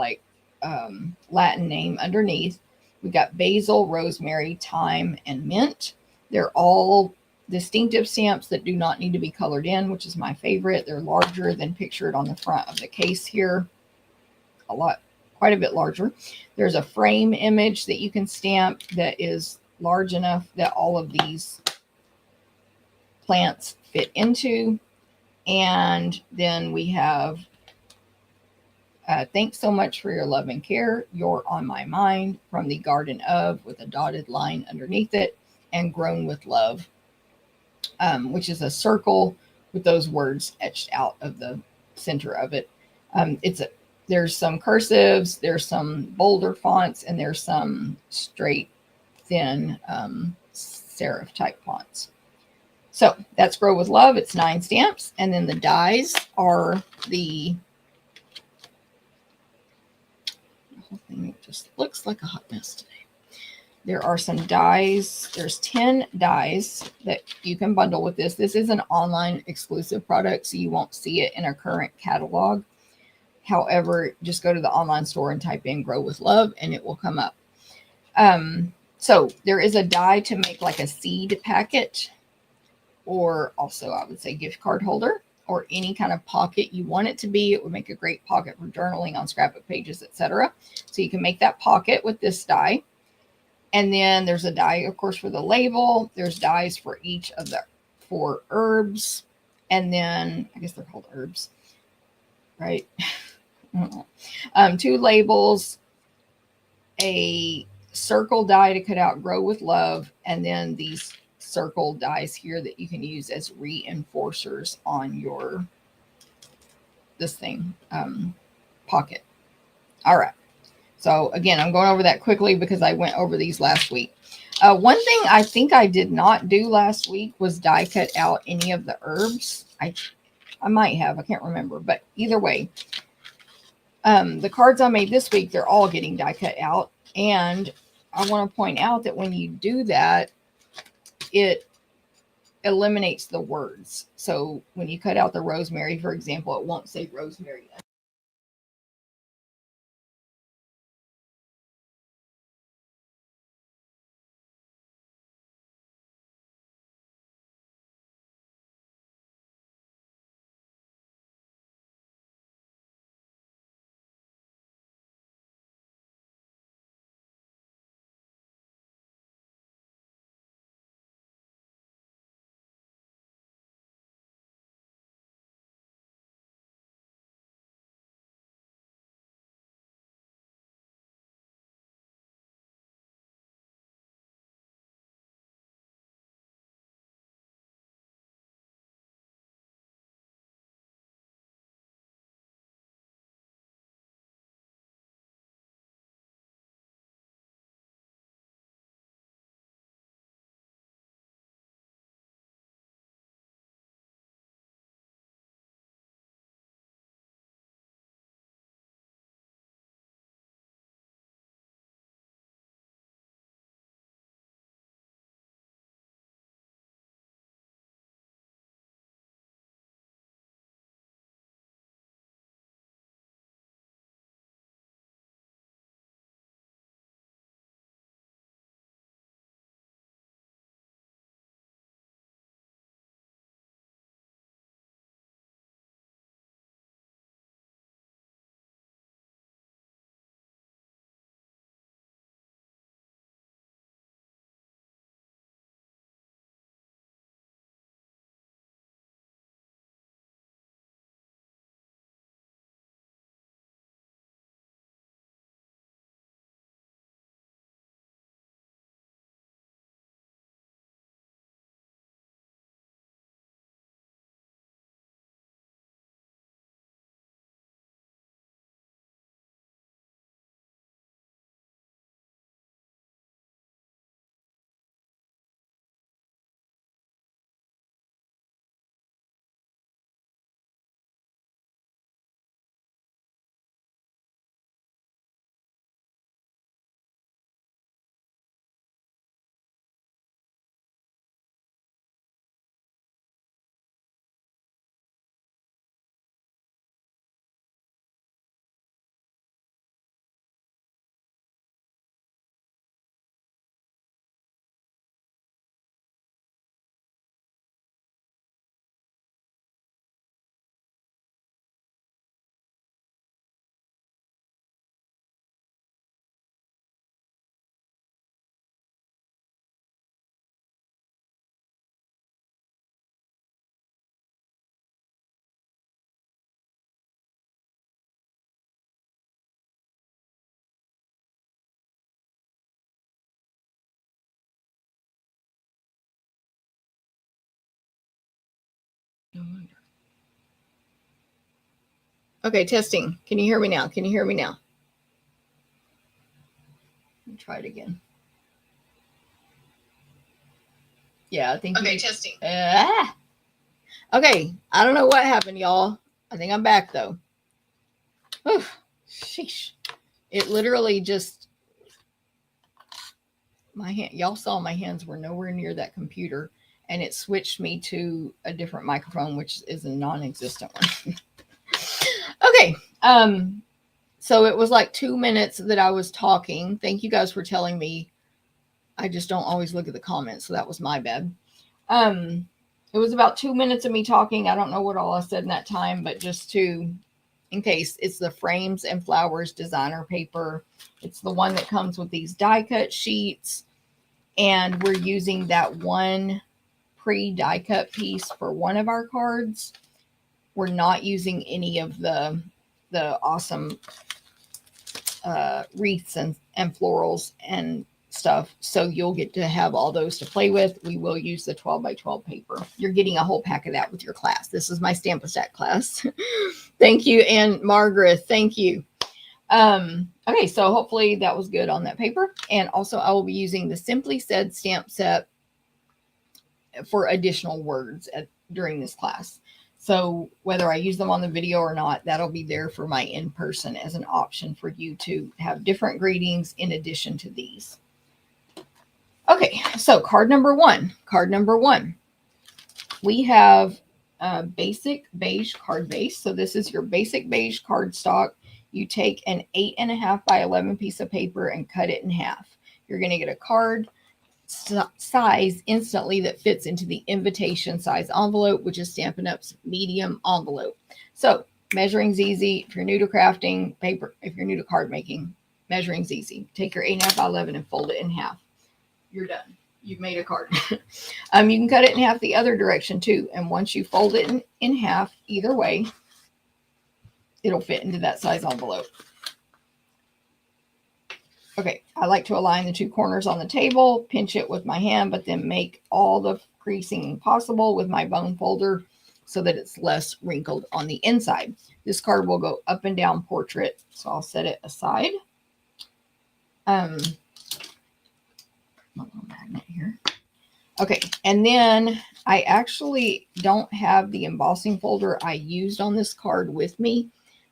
A: Latin name underneath. We got basil, rosemary, thyme, and mint. They're all distinctive stamps that do not need to be colored in, which is my favorite. They're larger than pictured on the front of the case here. Quite a bit larger. There's a frame image that you can stamp that is large enough that all of these plants fit into. And then we have thanks so much for your love and care. You're on my mind, from the Garden of, with a dotted line underneath it, and Grown with Love, which is a circle with those words etched out of the center of it. There's some cursives, there's some bolder fonts, and there's some straight, thin serif type fonts. So that's Grow with Love. It's 9 stamps. And then the dies are the whole thing just looks like a hot mess today. There are some dies. There's 10 dies that you can bundle with this. This is an online exclusive product, so you won't see it in a current catalog. However, just go to the online store and type in Grow with Love and it will come up. So there is a die to make like a seed packet, or also I would say gift card holder, or any kind of pocket you want it to be. It would make a great pocket for journaling, on scrapbook pages, etc. So you can make that pocket with this die. And then there's a die, of course, for the label. There's dies for each of the 4 herbs. And then I guess they're called herbs, right? 2 labels, a circle die to cut out Grow with Love, and then these circle dies here that you can use as reinforcers on your pocket. All right. So again, I'm going over that quickly because I went over these last week. One thing I think I did not do last week was die cut out any of the herbs. I might have, I can't remember, but either way, the cards I made this week, they're all getting die cut out. And I want to point out that when you do that, it eliminates the words. So when you cut out the rosemary, for example, it won't say rosemary. No wonder. Okay, testing. Can you hear me now? Can you hear me now? Let me try it again. Yeah, I think. Okay, testing. Okay, I don't know what happened, y'all. I think I'm back though. Whew, sheesh. It literally just, my hand, y'all saw my hands were nowhere near that computer, and it switched me to a different microphone, which is a non-existent one. Okay, so it was like 2 minutes that I was talking. Thank you guys for telling me. I just don't always look at the comments, so that was my bad. It was about 2 minutes of me talking. I don't know what all I said in that time, but just to, in case, it's the Frames and Flowers designer paper. It's the one that comes with these die cut sheets, and we're using that one pre-die cut piece for one of our cards. We're not using any of the awesome wreaths and florals and stuff, so you'll get to have all those to play with. We will use the 12 by 12 paper. You're getting a whole pack of that with your class. This is my Stamp a Stack class. Thank you, and Margaret, thank you. Okay, so hopefully that was good on that paper. And also I will be using the Simply Said stamp set for additional words during this class. So whether I use them on the video or not, that'll be there for my in-person as an option for you to have different greetings in addition to these. Okay, so card number one. We have a basic beige card base. So this is your basic beige cardstock. You take an 8.5 by 11 piece of paper and cut it in half. You're going to get a card size instantly that fits into the invitation size envelope, which is Stampin' Up's medium envelope. So measuring's easy. If you're new to crafting paper, if you're new to card making, measuring's easy. Take your 8.5 by 11 and fold it in half. You're done. You've made a card. You can cut it in half the other direction too. And once you fold it in half, either way, it'll fit into that size envelope. Okay, I like to align the two corners on the table, pinch it with my hand, but then make all the creasing possible with my bone folder so that it's less wrinkled on the inside. This card will go up and down portrait, so I'll set it aside. My little magnet here. Okay, and then I actually don't have the embossing folder I used on this card with me.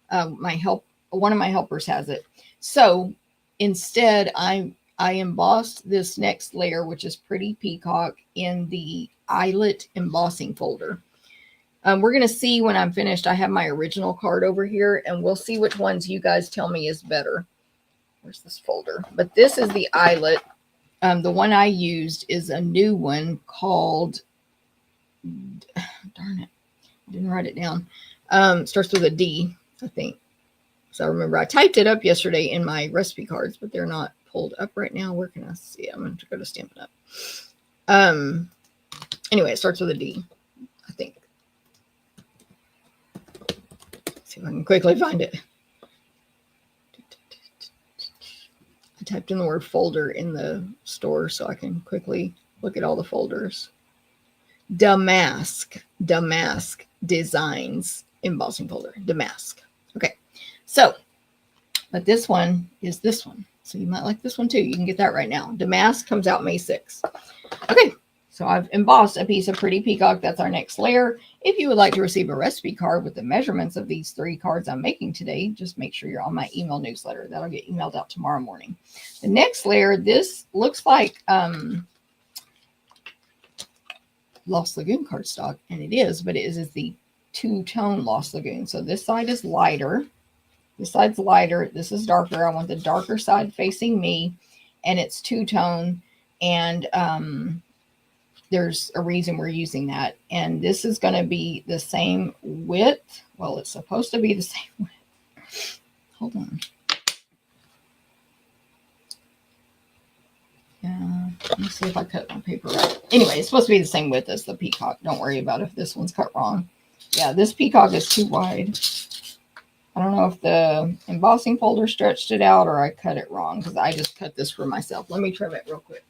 A: One of my helpers has it. So instead, I embossed this next layer, which is Pretty Peacock, in the eyelet embossing folder. We're going to see when I'm finished. I have my original card over here, and we'll see which ones you guys tell me is better. Where's this folder? But this is the eyelet. The one I used is a new one called, darn it, I didn't write it down. Starts with a D, I think. So I remember I typed it up yesterday in my recipe cards, but they're not pulled up right now. Where can I see it? I'm going to go to Stampin' Up. Anyway, it starts with a D, I think. Let's see if I can quickly find it. I typed in the word folder in the store so I can quickly look at all the folders. Damask Designs embossing folder. Damask. Okay. So, but this one is this one. So you might like this one too. You can get that right now. Damask comes out May 6th. Okay. So I've embossed a piece of Pretty Peacock. That's our next layer. If you would like to receive a recipe card with the measurements of these 3 cards I'm making today, just make sure you're on my email newsletter. That'll get emailed out tomorrow morning. The next layer, this looks like Lost Lagoon cardstock, and it is, but it is the two-tone Lost Lagoon. So this side is lighter. This side's lighter. This is darker. I want the darker side facing me, and it's two-tone, and there's a reason we're using that. And this is going to be the same width. Well, it's supposed to be the same width. Hold on. Yeah, let me see if I cut my paper right. Anyway, it's supposed to be the same width as the peacock. Don't worry about if this one's cut wrong. Yeah, this peacock is too wide. I don't know if the embossing folder stretched it out or I cut it wrong because I just cut this for myself. Let me trim it real quick.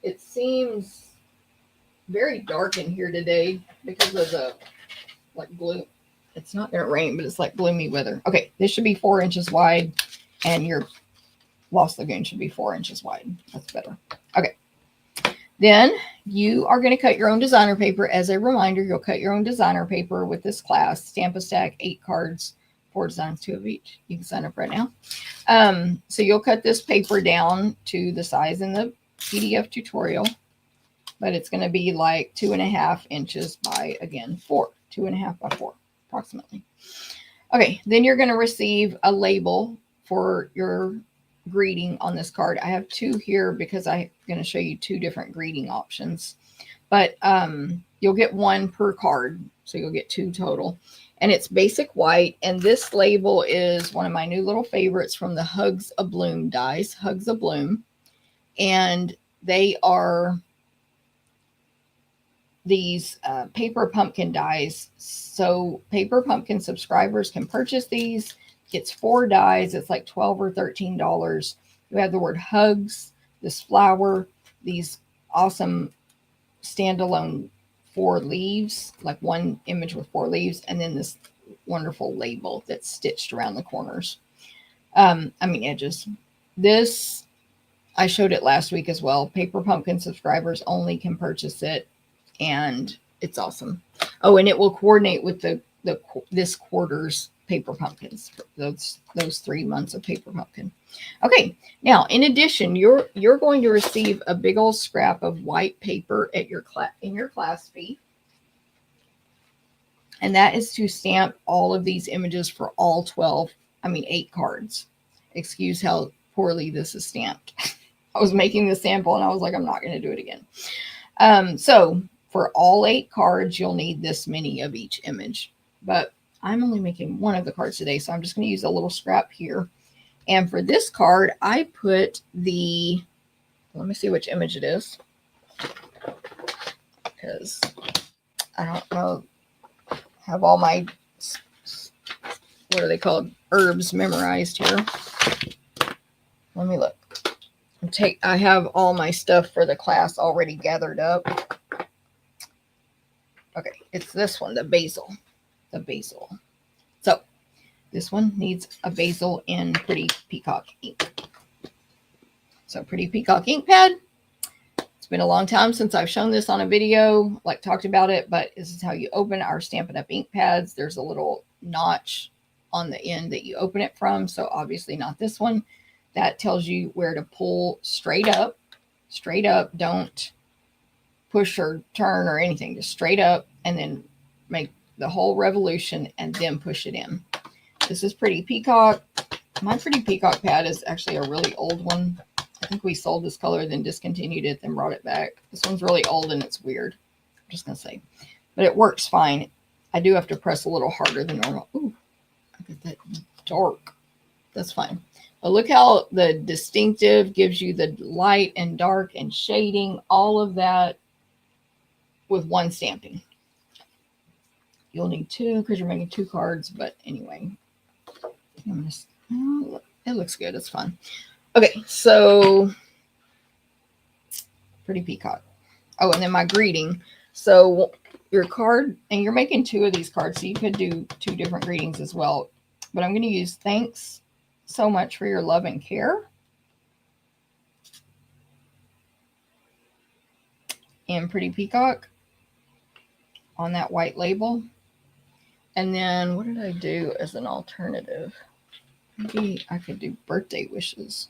A: It seems very dark in here today because of the like gloom. It's not going to rain, but it's like gloomy weather. Okay, this should be 4 inches wide, and your Lost Lagoon should be 4 inches wide. That's better. Okay. Then you are going to cut your own designer paper. As a reminder, you'll cut your own designer paper with this class. Stamp a stack, 8 cards, 4 designs, 2 of each. You can sign up right now. So you'll cut this paper down to the size in the PDF tutorial, but it's going to be like 2.5 inches by, again, 4. 2.5 by 4, approximately. Okay, then you're going to receive a label for your greeting on this card. I have 2 here because I'm going to show you 2 different greeting options, but you'll get 1 per card, so you'll get 2 total, and it's basic white. And this label is one of my new little favorites from the Hugs a Bloom dies, Hugs a Bloom, and they are these paper pumpkin dies. So Paper Pumpkin subscribers can purchase these. It's 4 dies. It's like $12 or $13. You have the word hugs, this flower, these awesome standalone 4 leaves, like 1 image with 4 leaves, and then this wonderful label that's stitched around the corners. Edges. This, I showed it last week as well. Paper Pumpkin subscribers only can purchase it, and it's awesome. Oh, and it will coordinate with this quarter's Paper Pumpkins, those 3 months of Paper Pumpkin. Okay, now in addition, you're going to receive a big old scrap of white paper at your class fee, and that is to stamp all of these images for all 8 cards. Excuse how poorly this is stamped. I was making the sample and I was like, I'm not going to do it again. So for all 8 cards, you'll need this many of each image, but I'm only making 1 of the cards today, so I'm just going to use a little scrap here. And for this card, I put let me see which image it is, because I don't know, have all my, what are they called, herbs memorized here. Let me look. I have all my stuff for the class already gathered up. Okay, it's this one, the basil. So this one needs a basil in Pretty Peacock ink. So Pretty Peacock ink pad. It's been a long time since I've shown this on a video, like talked about it, but this is how you open our Stampin' Up! Ink pads. There's a little notch on the end that you open it from, so obviously not this one. That tells you where to pull straight up. Don't push or turn or anything, just straight up, and then make the whole revolution and then push it in. This is Pretty Peacock. My Pretty Peacock pad is actually a really old one. I think we sold this color, then discontinued it, then brought it back. This one's really old and it's weird. I'm just going to say. But it works fine. I do have to press a little harder than normal. Ooh, I get that dark. That's fine. But look how the distinctive gives you the light and dark and shading, all of that with 1 stamping. You'll need 2 because you're making 2 cards, but anyway. It looks good. It's fun. Okay, so Pretty Peacock. Oh, and then my greeting. So your card, and you're making 2 of these cards, so you could do 2 different greetings as well. But I'm going to use thanks so much for your love and care. And Pretty Peacock on that white label. And then what did I do as an alternative? Maybe I could do birthday wishes.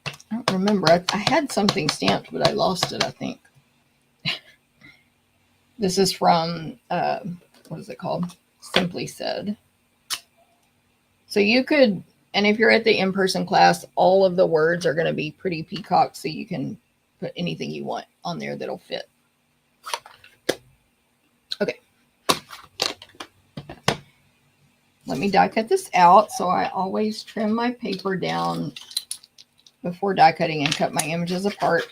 A: I don't remember. I had something stamped, but I lost it, I think. This is from, what is it called? Simply Said. So you could, and if you're at the in-person class, all of the words are going to be Pretty Peacock, so you can put anything you want on there that'll fit. Okay. Let me die cut this out. So I always trim my paper down before die cutting and cut my images apart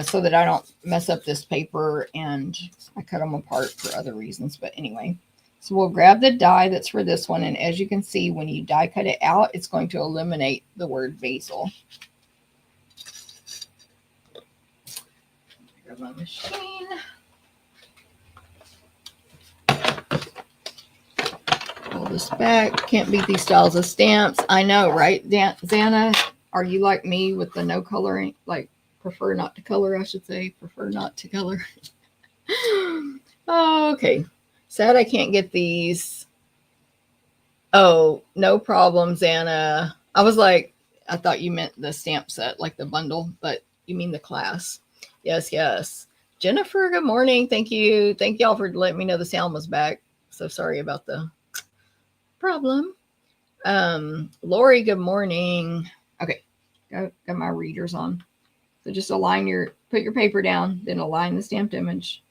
A: so that I don't mess up this paper, and I cut them apart for other reasons. But anyway, so we'll grab the die that's for this one. And as you can see, when you die cut it out, it's going to eliminate the word basil. Grab my machine. this back. Can't beat these styles of stamps. I know, right? Xana, are you like me with the no coloring? Like, prefer not to color, I should say. Prefer not to color. Oh, okay. Sad I can't get these. Oh, no problem, Xana. I was like, I thought you meant the stamp set, like the bundle, but you mean the class. Yes, yes. Jennifer, good morning. Thank you. Thank y'all for letting me know the sound was back. So sorry about the problem. Lori, good morning. Okay, got my readers on. So just put your paper down, then align the stamped image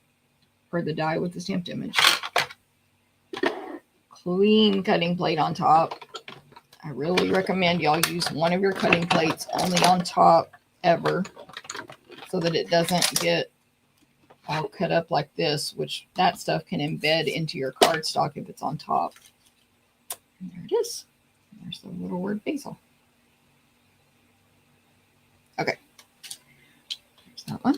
A: or the die with the stamped image. Clean cutting plate on top. I really recommend y'all use one of your cutting plates only on top ever so that it doesn't get all cut up like this, which that stuff can embed into your cardstock if it's on top. And there it is. There's the little word basil. Okay. There's that one.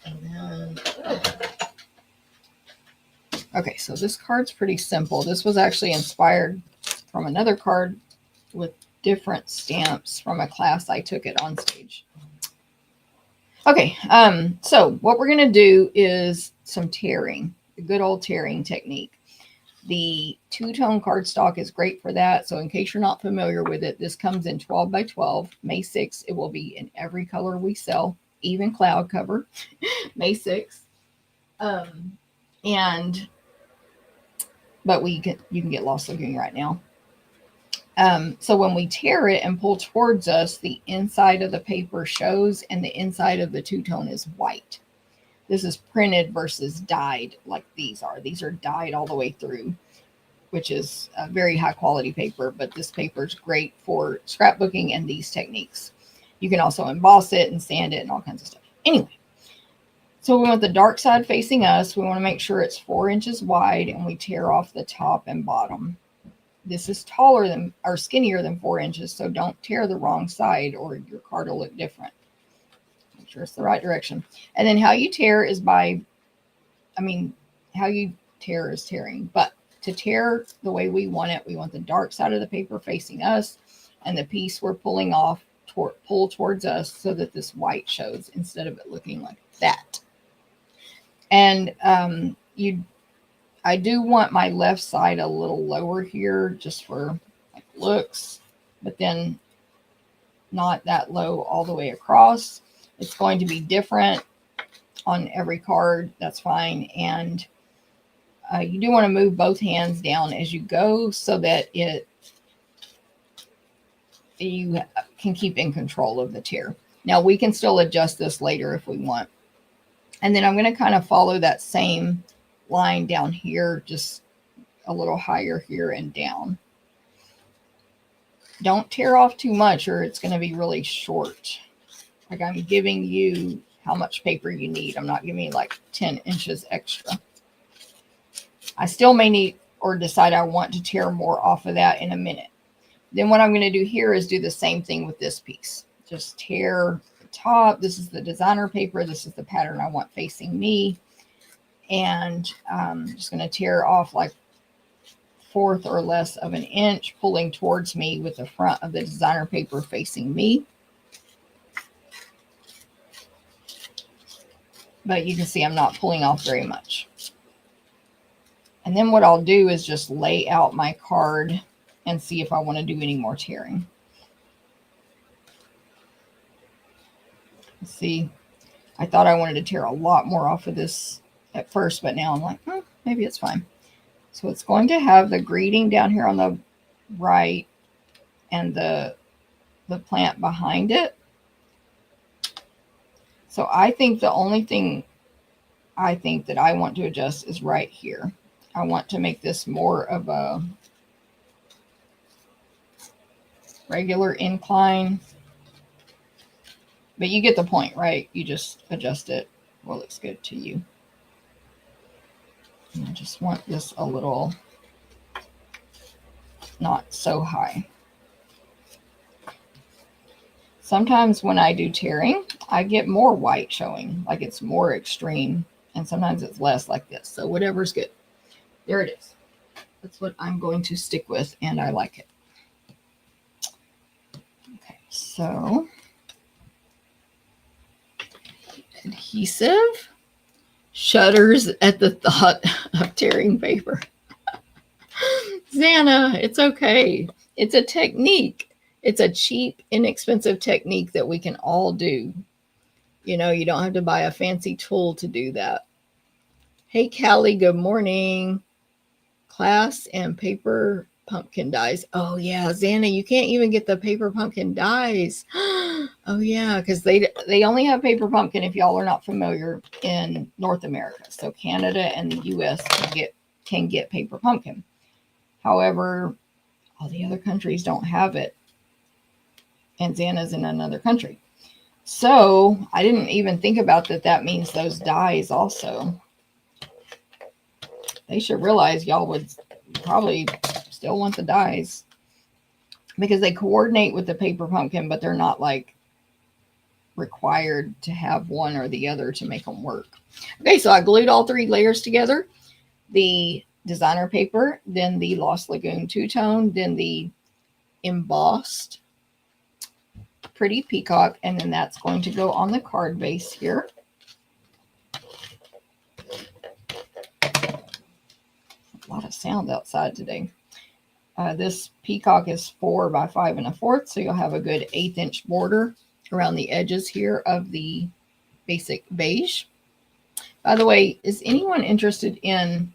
A: And then, okay, so this card's pretty simple. This was actually inspired from another card with different stamps from a class I took at On Stage. Okay, so what we're going to do is some tearing, the good old tearing technique. The two-tone cardstock is great for that. So in case you're not familiar with it, this comes in 12 by 12. May 6th, it will be in every color we sell, even cloud cover, May 6th. But you can get Lost Lagoon right now. So when we tear it and pull towards us, the inside of the paper shows and the inside of the two-tone is white. This is printed versus dyed like these are. These are dyed all the way through, which is a very high quality paper, but this paper is great for scrapbooking and these techniques. You can also emboss it and sand it and all kinds of stuff. Anyway, so we want the dark side facing us. We want to make sure it's 4 inches wide and we tear off the top and bottom. This is taller than or skinnier than 4 inches, so don't tear the wrong side or your card will look different. Make sure it's the right direction. And then how you tear is how you tear is tearing. But to tear the way we want it, we want the dark side of the paper facing us and the piece we're pulling off pull towards us so that this white shows instead of it looking like that. And I do want my left side a little lower here just for like looks, but then not that low all the way across. It's going to be different on every card. That's fine. And you do want to move both hands down as you go so that you can keep in control of the tear. Now we can still adjust this later if we want. And then I'm going to kind of follow that same line down here, just a little higher here and down. Don't tear off too much or it's going to be really short. Like I'm giving you how much paper you need. I'm not giving you like 10 inches extra. I still may need or decide I want to tear more off of that in a minute. Then what I'm going to do here is do the same thing with this piece. Just tear the top. This is the designer paper. This is the pattern I want facing me. And I'm just going to tear off like 1/4 or less of an inch, pulling towards me with the front of the designer paper facing me. But you can see I'm not pulling off very much. And then what I'll do is just lay out my card and see if I want to do any more tearing. See, I thought I wanted to tear a lot more off of this at first, but now I'm like, maybe it's fine. So it's going to have the greeting down here on the right and the plant behind it. So I think the only thing I think that I want to adjust is right here. I want to make this more of a regular incline. But you get the point, right? You just adjust it what looks good to you. And I just want this a little not so high. Sometimes when I do tearing, I get more white showing, like it's more extreme. And sometimes it's less like this. So whatever's good. There it is. That's what I'm going to stick with, and I like it. Okay, so adhesive shudders at the thought of tearing paper. Xana, it's okay. It's a technique. It's a cheap, inexpensive technique that we can all do. You know, you don't have to buy a fancy tool to do that. Hey, Callie, good morning. Class and paper pumpkin dies. Oh, yeah, Xana, you can't even get the paper pumpkin dies. Oh, yeah, because they only have paper pumpkin, if y'all are not familiar, in North America. So Canada and the U.S. can get paper pumpkin. However, all the other countries don't have it. And Xana's in another country. So I didn't even think about that. That means those dies also. They should realize y'all would probably still want the dies because they coordinate with the paper pumpkin, but they're not like required to have one or the other to make them work. Okay, so I glued all 3 layers together. The designer paper, then the Lost Lagoon two-tone, then the embossed pretty peacock, and then that's going to go on the card base here. A lot of sound outside today. This peacock is 4 by 5 1/4, so you'll have a good 1/8 border around the edges here of the basic beige. By the way, is anyone interested in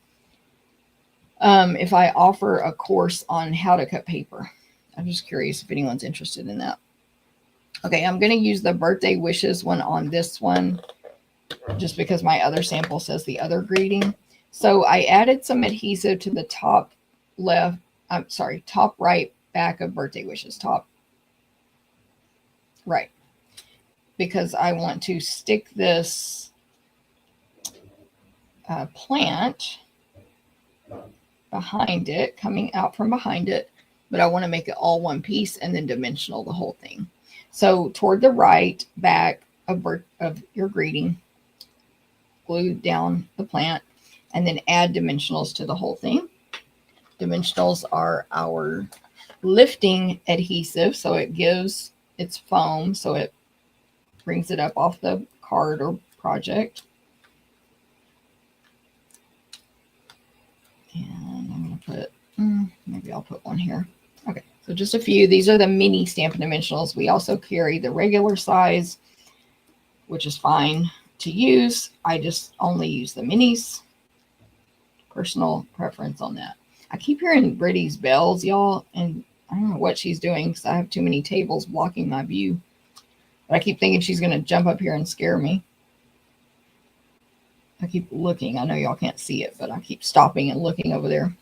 A: if I offer a course on how to cut paper? I'm just curious if anyone's interested in that. Okay, I'm going to use the birthday wishes one on this one just because my other sample says the other greeting. So I added some adhesive to the top left, top right back of birthday wishes, top right, because I want to stick this plant behind it, coming out from behind it, but I want to make it all one piece and then dimensional the whole thing. So toward the right back of your greeting, glue down the plant and then add dimensionals to the whole thing. Dimensionals are our lifting adhesive, so it gives its foam, so it brings it up off the card or project. And I'm going to put, maybe I'll put one here. Okay, so just a few. These are the mini Stampin' Dimensionals. We also carry the regular size, which is fine to use. I just only use the minis. Personal preference on that. I keep hearing Brittany's bells, y'all, and I don't know what she's doing because I have too many tables blocking my view. But I keep thinking she's going to jump up here and scare me. I keep looking. I know y'all can't see it, but I keep stopping and looking over there.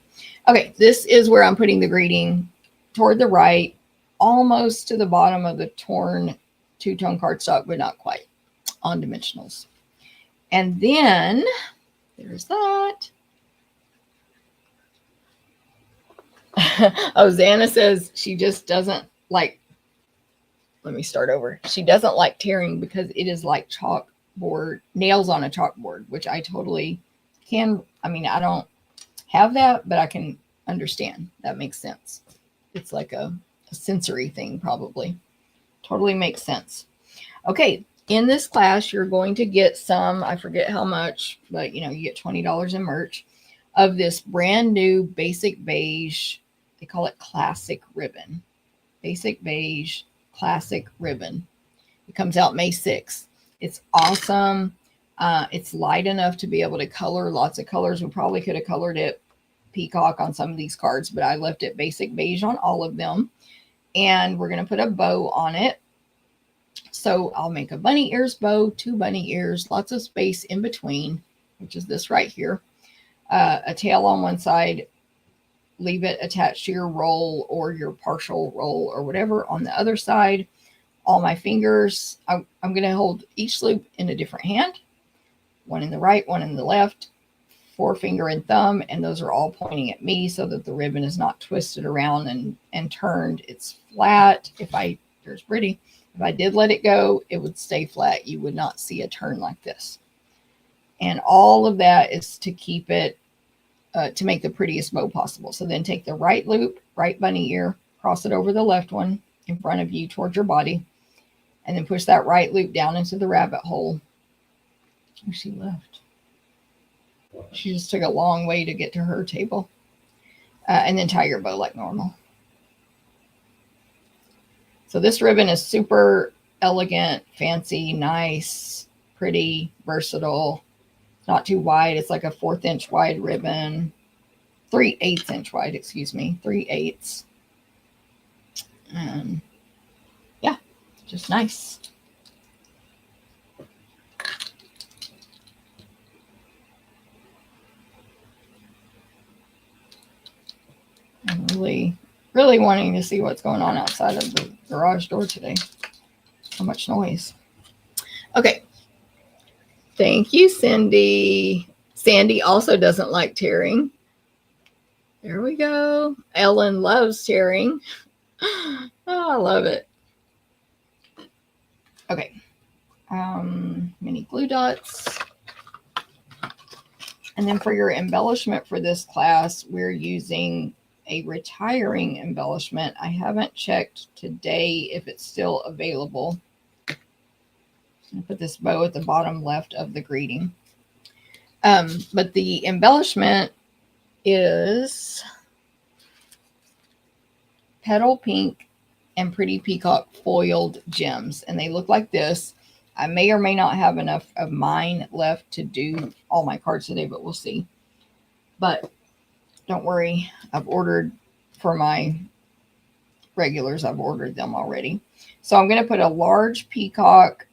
A: Okay, this is where I'm putting the greeting toward the right, almost to the bottom of the torn two-tone cardstock, but not quite, on dimensionals. And then there's that. Oh, Xana says she just doesn't like, let me start over. She doesn't like tearing because it is like chalkboard, nails on a chalkboard, which I totally can. I mean, I don't have that, but I can understand. That makes sense. It's like a sensory thing, probably. Totally makes sense. Okay, in this class, you're going to get some, I forget how much, but you get $20 in merch of this brand new basic beige. They call it classic ribbon. Basic beige classic ribbon. It comes out May 6th. It's awesome. It's light enough to be able to color lots of colors. We probably could have colored it peacock on some of these cards, but I left it basic beige on all of them. And we're going to put a bow on it. So I'll make a bunny ears bow, 2 bunny ears, lots of space in between, which is this right here. A tail on one side, leave it attached to your roll or your partial roll or whatever on the other side. All my fingers, I'm going to hold each loop in a different hand, one in the right, one in the left, forefinger and thumb, and those are all pointing at me so that the ribbon is not twisted around and turned. It's flat. There's Brittany. If I did let it go, it would stay flat. You would not see a turn like this. And all of that is to keep it, to make the prettiest bow possible. So then take the right loop, right bunny ear, cross it over the left one in front of you towards your body, and then push that right loop down into the rabbit hole. Oh, she left. She just took a long way to get to her table. And then tie your bow like normal. So this ribbon is super elegant, fancy, nice, pretty, versatile. Not too wide. It's like a 1/4 inch wide ribbon. 3/8 inch wide, excuse me. 3/8. And yeah, just nice. I'm really wanting to see what's going on outside of the garage door today. So much noise. Okay. Thank you, Cindy. Sandy also doesn't like tearing. There we go. Ellen loves tearing. Oh, I love it. Okay. Mini glue dots. And then for your embellishment for this class, we're using a retiring embellishment. I haven't checked today if it's still available. I'm going to put this bow at the bottom left of the greeting. But the embellishment is petal pink and pretty peacock foiled gems. And they look like this. I may or may not have enough of mine left to do all my cards today, but we'll see. But don't worry, I've ordered for my regulars, I've ordered them already. So I'm going to put a large peacock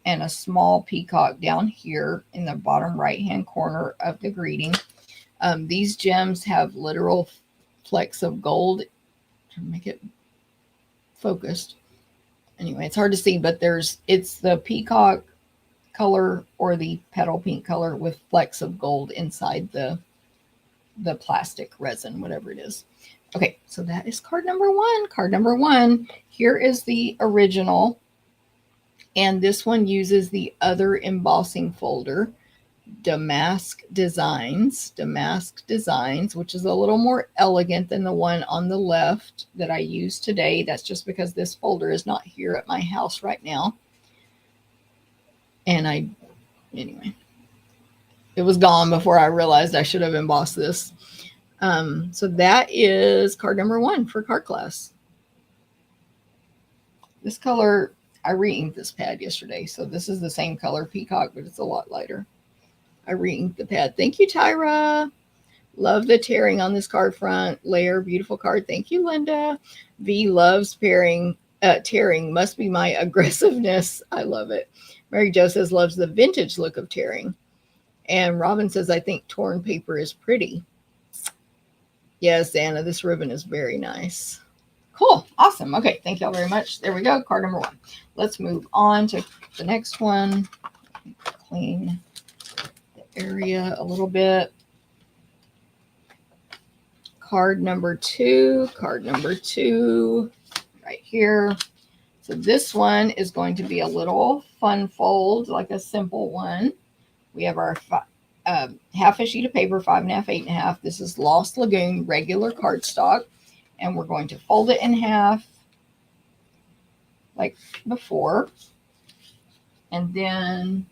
A: and a small peacock down here in the bottom right-hand corner of the greeting. These gems have literal flecks of gold to make it focused. Anyway, it's hard to see, but it's the peacock color or the petal pink color with flecks of gold inside the plastic resin, whatever it is. Okay, so that is card number one. Card number one, here is the original. And this one uses the other embossing folder, Damask Designs, which is a little more elegant than the one on the left that I used today. That's just because this folder is not here at my house right now. And anyway, it was gone before I realized I should have embossed this. So that is card number one for card class. This color, I re-inked this pad yesterday. So this is the same color peacock, but it's a lot lighter. I re-inked the pad. Thank you, Tyra. Love the tearing on this card front layer. Beautiful card. Thank you, Linda. V loves tearing. Must be my aggressiveness. I love it. Mary Jo says loves the vintage look of tearing. And Robin says, I think torn paper is pretty. Yes, Anna, this ribbon is very nice. Cool. Awesome. Okay. Thank y'all very much. There we go. Card number one. Let's move on to the next one. Clean the area a little bit. Card number two. Right here. So this one is going to be a little fun fold, like a simple one. We have our half a sheet of paper, 5.5, 8.5. This is Lost Lagoon regular cardstock. And we're going to fold it in half like before. And then,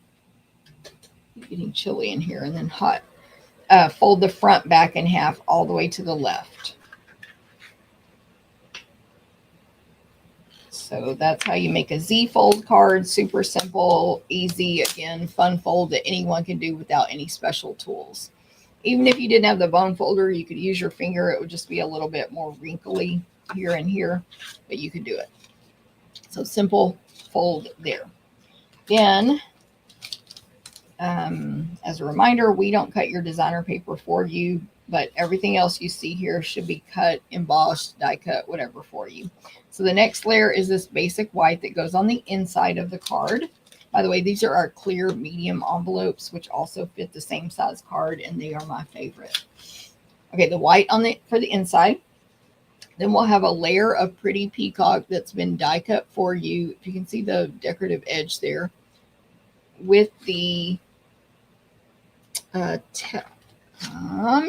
A: it's getting chilly in here and then hot. Fold the front back in half all the way to the left. So that's how you make a Z fold card. Super simple, easy, again, fun fold that anyone can do without any special tools. Even if you didn't have the bone folder, you could use your finger. It would just be a little bit more wrinkly here and here, but you could do it. So simple fold there. Then, as a reminder, we don't cut your designer paper for you, but everything else you see here should be cut, embossed, die cut, whatever for you. So the next layer is this basic white that goes on the inside of the card. By the way, these are our clear medium envelopes, which also fit the same size card, and they are my favorite. Okay, the white for the inside. Then we'll have a layer of pretty peacock that's been die cut for you. If you can see the decorative edge there, with the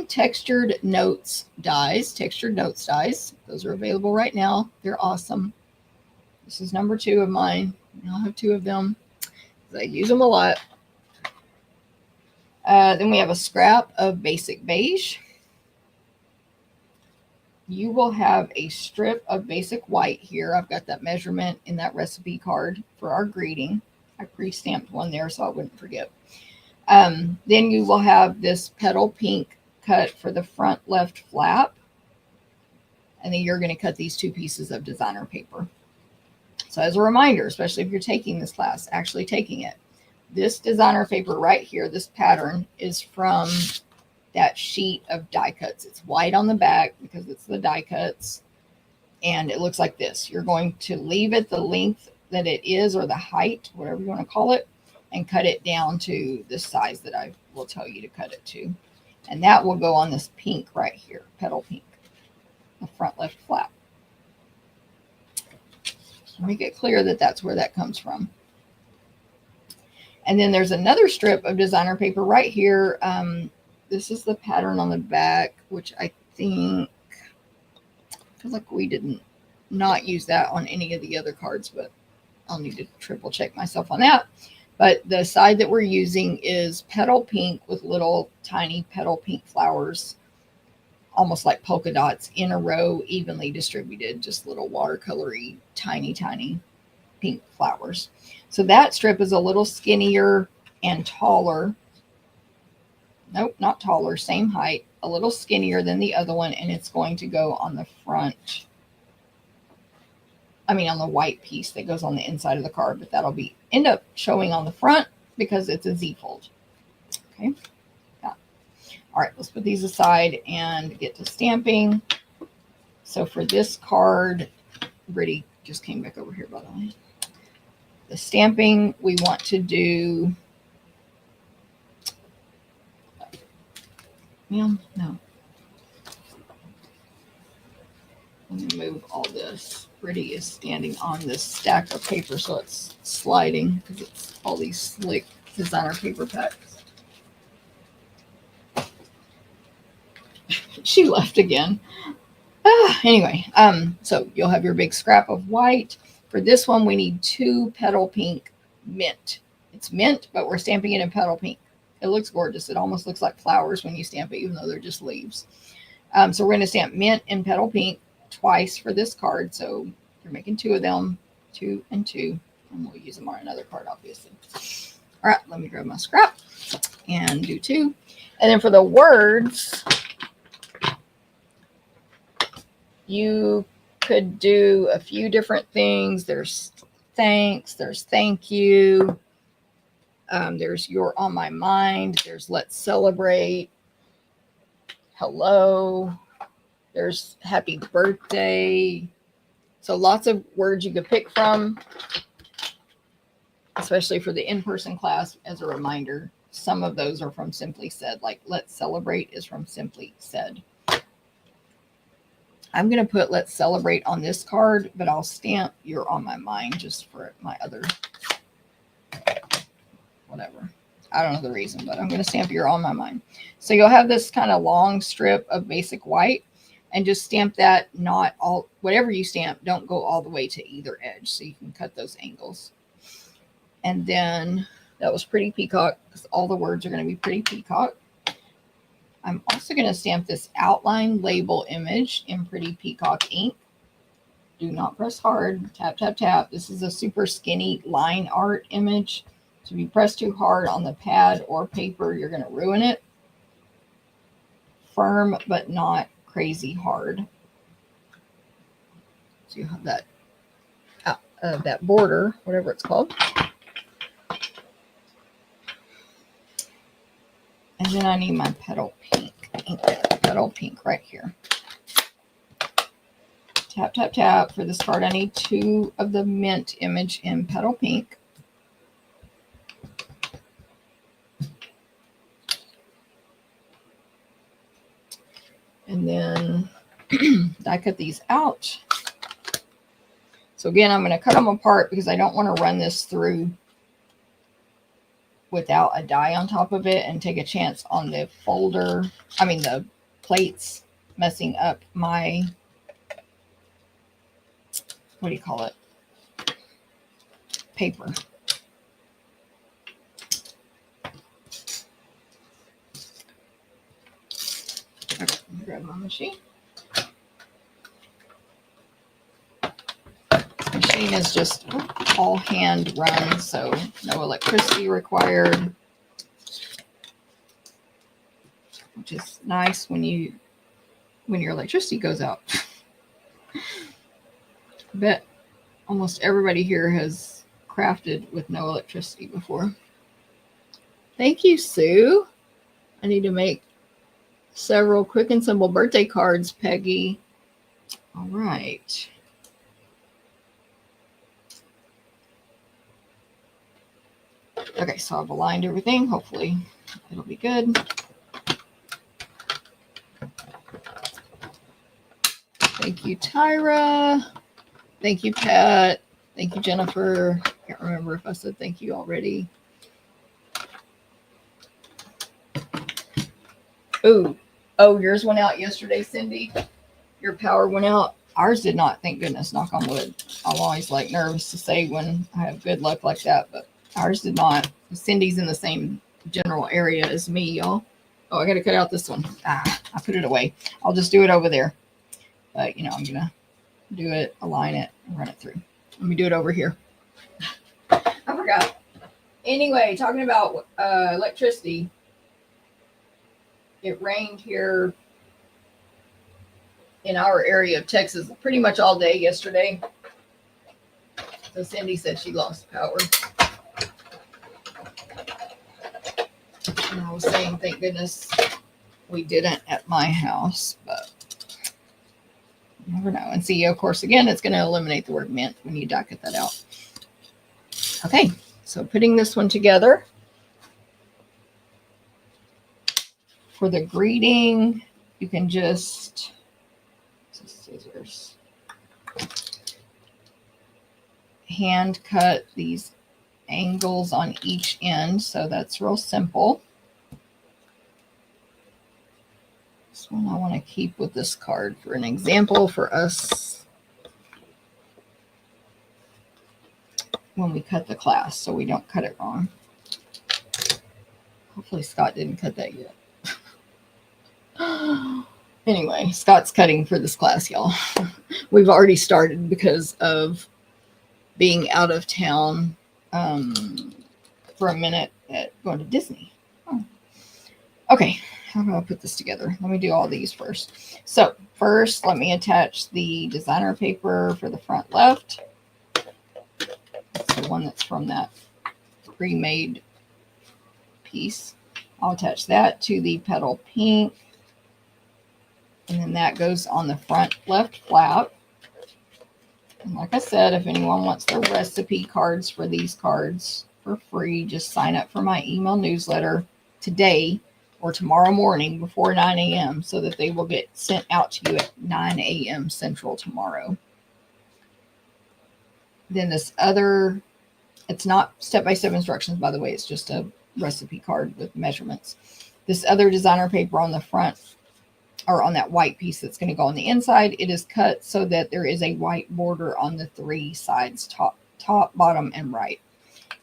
A: textured notes dies. Textured notes dies. Those are available right now. They're awesome. This is number 2 of mine. I'll have 2 of them. I use them a lot. Then we have a scrap of basic beige. You will have a strip of basic white here. I've got that measurement in that recipe card for our greeting. I pre-stamped one there so I wouldn't forget. Then you will have this petal pink cut for the front left flap. And then you're going to cut these 2 pieces of designer paper. So as a reminder, especially if you're taking this class, actually taking it, this designer paper right here, this pattern is from that sheet of die cuts. It's white on the back because it's the die cuts. And it looks like this. You're going to leave it the length that it is, or the height, whatever you want to call it, and cut it down to the size that I will tell you to cut it to. And that will go on this pink right here, petal pink, the front left flap. Make it clear that that's where that comes from. And then there's another strip of designer paper right here. This is the pattern on the back, which I think, feels like we didn't not use that on any of the other cards, but I'll need to triple check myself on that. But the side that we're using is petal pink with little tiny petal pink flowers, almost like polka dots in a row, evenly distributed, just little watercolory, tiny, tiny pink flowers. So that strip is a little skinnier and taller. Nope, not taller, same height, a little skinnier than the other one, and it's going to go on the front. I mean, on the white piece that goes on the inside of the card, but that'll be end up showing on the front because it's a Z fold. Okay. Yeah. All right, let's put these aside and get to stamping. So for this card, Brittany just came back over here, by the way. The stamping, we want to do, no. Let me move all this. Brittany is standing on this stack of paper, so it's sliding because it's all these slick designer paper packs. She left again. Anyway, so you'll have your big scrap of white. For this one, we need 2 petal pink mint. It's mint, but we're stamping it in petal pink. It looks gorgeous. It almost looks like flowers when you stamp it, even though they're just leaves. So we're going to stamp mint in petal pink twice for this card. So you're making 2 of them, 2 and 2, and we'll use them on another card, obviously. All right, let me grab my scrap and do 2. And then for the words, you could do a few different things. There's thanks, there's thank you, there's you're on my mind, there's let's celebrate, hello, there's happy birthday. So lots of words you could pick from, especially for the in-person class. As a reminder, some of those are from Simply Said, like let's celebrate is from Simply Said. I'm going to put let's celebrate on this card, but I'll stamp you're on my mind just for my other, whatever. I don't know the reason, but I'm going to stamp you're on my mind. So you'll have this kind of long strip of basic white, and just stamp that, not all, whatever you stamp, don't go all the way to either edge, so you can cut those angles. And then that was Pretty Peacock, because all the words are going to be Pretty Peacock. I'm also going to stamp this outline label image in Pretty Peacock ink. Do not press hard. Tap, tap, tap. This is a super skinny line art image. So if you press too hard on the pad or paper, you're going to ruin it. Firm, but not crazy hard. So you have that, that border, whatever it's called. And then I need my petal pink ink, petal pink right here. Tap, tap, tap. For this card, I need 2 of the mint image in petal pink. And then I cut these out. So again, I'm going to cut them apart because I don't want to run this through without a die on top of it and take a chance on the the plates messing up my, what do you call it? Paper. Okay, grab my machine. Machine is just all hand run, so no electricity required, which is nice when your electricity goes out. I bet almost everybody here has crafted with no electricity before. Thank you, Sue. I need to make several quick and simple birthday cards, Peggy. All right. Okay, so I've aligned everything. Hopefully it'll be good. Thank you, Tyra. Thank you, Pat. Thank you, Jennifer. Can't remember if I said thank you already. Oh, yours went out yesterday, Cindy. Your power went out. Ours did not, thank goodness, knock on wood. I'm always like nervous to say when I have good luck like that, but ours did not. Cindy's in the same general area as me, y'all. Oh, I got to cut out this one. I put it away. I'll just do it over there. But, I'm going to do it, align it, and run it through. Let me do it over here. I forgot. Anyway, talking about electricity. It rained here in our area of Texas pretty much all day yesterday. So Cindy said she lost power. And I was saying, thank goodness we didn't at my house, but you never know. And see, of course, again, it's going to eliminate the word mint when you die cut that out. Okay, so putting this one together. For the greeting, you can just scissors, hand cut these angles on each end, so that's real simple. This one I want to keep with this card for an example for us when we cut the class, so we don't cut it wrong. Hopefully Scott didn't cut that yet. Anyway, Scott's cutting for this class, y'all. We've already started because of being out of town for a minute at going to Disney. Oh. Okay, how do I put this together? Let me do all these first. So first, let me attach the designer paper for the front left. That's the one that's from that pre-made piece. I'll attach that to the petal pink. And then that goes on the front left flap. And like I said, if anyone wants the recipe cards for these cards for free, just sign up for my email newsletter today or tomorrow morning before 9 a.m. so that they will get sent out to you at 9 a.m. Central tomorrow. Then this other, it's not step-by-step instructions, by the way. It's just a recipe card with measurements. This other designer paper on the front, or on that white piece that's going to go on the inside, it is cut so that there is a white border on the three sides, top, bottom, and right.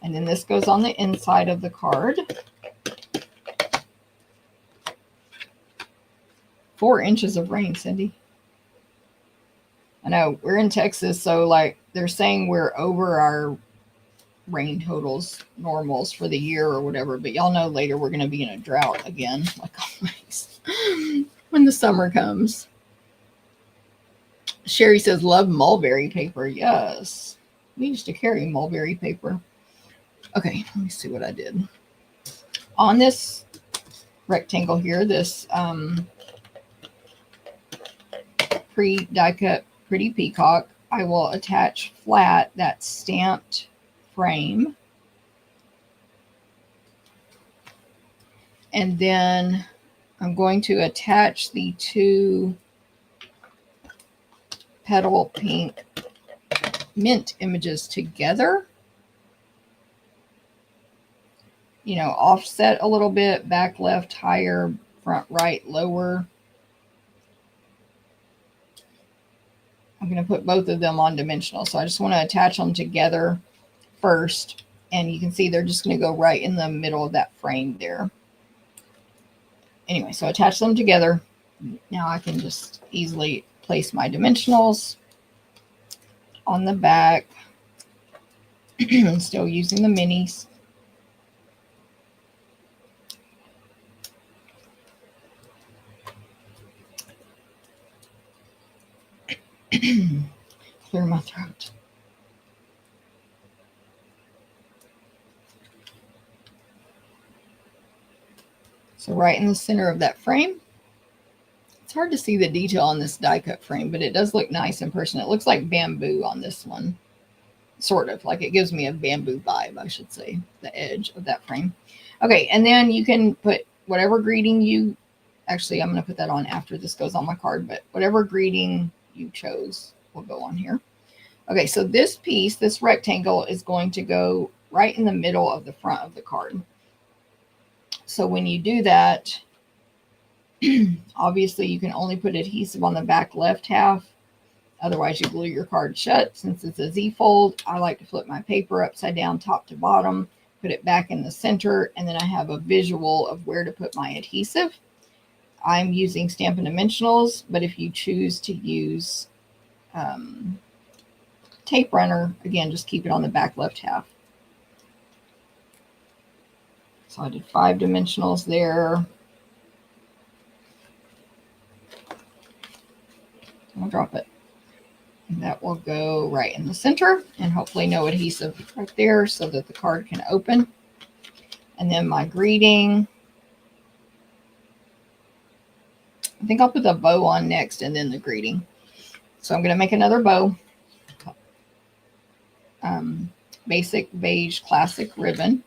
A: And then this goes on the inside of the card. 4 inches of rain, Cindy. I know, we're in Texas, so like they're saying we're over our rain totals, normals for the year or whatever, but y'all know later we're going to be in a drought again, like always. When the summer comes. Sherry says, love mulberry paper. Yes. We used to carry mulberry paper. Okay, let me see what I did. On this rectangle here, this pre-die cut pretty peacock, I will attach flat that stamped frame. And then I'm going to attach the 2 petal pink mint images together you know, offset a little bit, back left higher, front right lower. I'm going to put both of them on dimensional. So I just want to attach them together first. And you can see they're just going to go right in the middle of that frame there. Anyway, so attach them together. Now I can just easily place my dimensionals on the back. Still using the minis. Clear my throat. So right in the center of that frame. It's hard to see the detail on this die cut frame, but it does look nice in person. It looks like bamboo on this one. Sort of, like it gives me a bamboo vibe, I should say, the edge of that frame. Okay, and then you can put whatever greeting you, actually I'm going to put that on after this goes on my card, but whatever greeting you chose will go on here. Okay, so this piece, this rectangle is going to go right in the middle of the front of the card. So when you do that, obviously you can only put adhesive on the back left half. Otherwise, you glue your card shut. Since it's a Z fold, I like to flip my paper upside down, top to bottom, put it back in the center, and then I have a visual of where to put my adhesive. I'm using Stampin' Dimensionals, but if you choose to use tape runner, again, just keep it on the back left half. So I did 5 dimensionals there. I'll drop it. And that will go right in the center, and hopefully no adhesive right there so that the card can open. And then my greeting, I think I'll put the bow on next and then the greeting. So I'm going to make another bow. Basic beige classic ribbon.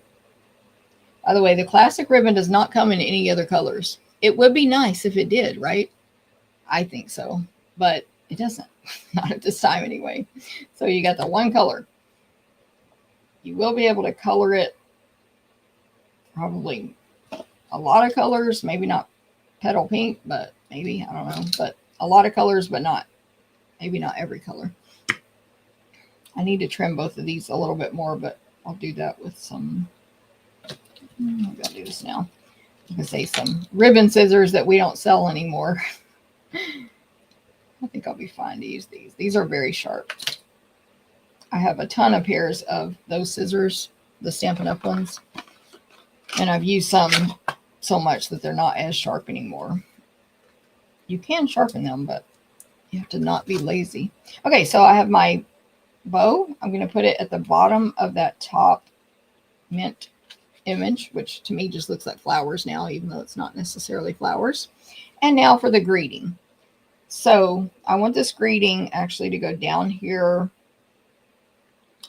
A: By the way, the classic ribbon does not come in any other colors. It would be nice if it did, right? I think so, but it doesn't. Not at this time anyway. So you got the one color. You will be able to color it probably a lot of colors, maybe not petal pink, but maybe, I don't know, but a lot of colors, but maybe not every color. I need to trim both of these a little bit more, but I'll do that with some, I've got to do this now. I can say some ribbon scissors that we don't sell anymore. I think I'll be fine to use these. These are very sharp. I have a ton of pairs of those scissors, the Stampin' Up ones. And I've used some so much that they're not as sharp anymore. You can sharpen them, but you have to not be lazy. Okay, so I have my bow. I'm going to put it at the bottom of that top mint image, which to me just looks like flowers now, even though it's not necessarily flowers. And now for the greeting. So I want this greeting actually to go down here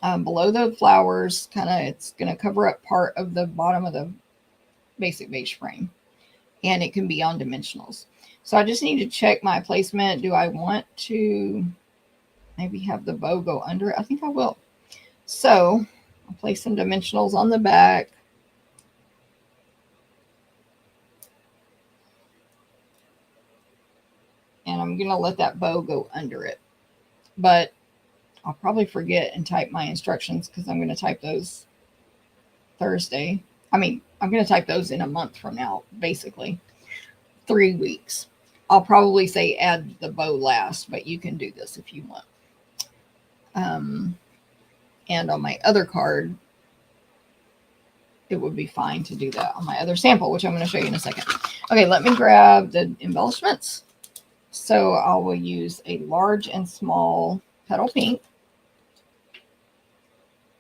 A: below the flowers. It's going to cover up part of the bottom of the basic beige frame. And it can be on dimensionals. So I just need to check my placement. Do I want to maybe have the bow go under it? I think I will. So I'll place some dimensionals on the back. And I'm going to let that bow go under it. But I'll probably forget and type my instructions because I'm going to type those Thursday. I'm going to type those in a month from now, basically. 3 weeks. I'll probably say add the bow last, but you can do this if you want. And on my other card, it would be fine to do that on my other sample, which I'm going to show you in a second. Okay, let me grab the embellishments. So I will use a large and small petal pink.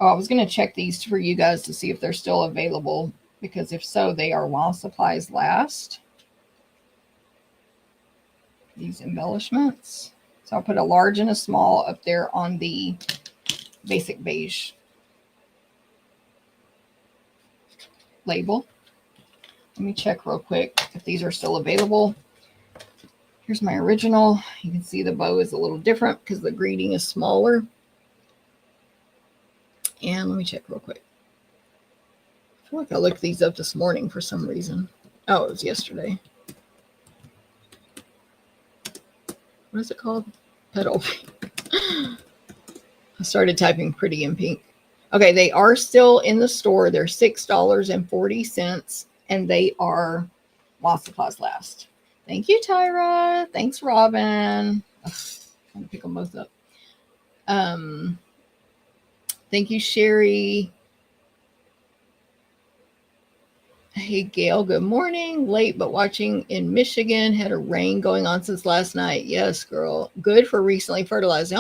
A: Oh, I was going to check these for you guys to see if they're still available, because if so, they are while supplies last. These embellishments. So I'll put a large and a small up there on the basic beige label. Let me check real quick if these are still available. Here's my original. You can see the bow is a little different because the greeting is smaller. And let me check real quick. feel like I looked these up this morning for some reason. Oh, it was yesterday. What is it called? Petal pink. I started typing pretty in pink. Okay, they are still in the store. They're $6.40, and they are while supplies last. Thank you, Tyra. Thanks, Robin. Ugh, I'm gonna pick them both up. Thank you, Sherry. Hey, Gail. Good morning. Late, but watching in Michigan. Had a rain going on since last night. Yes, girl. Good for recently fertilized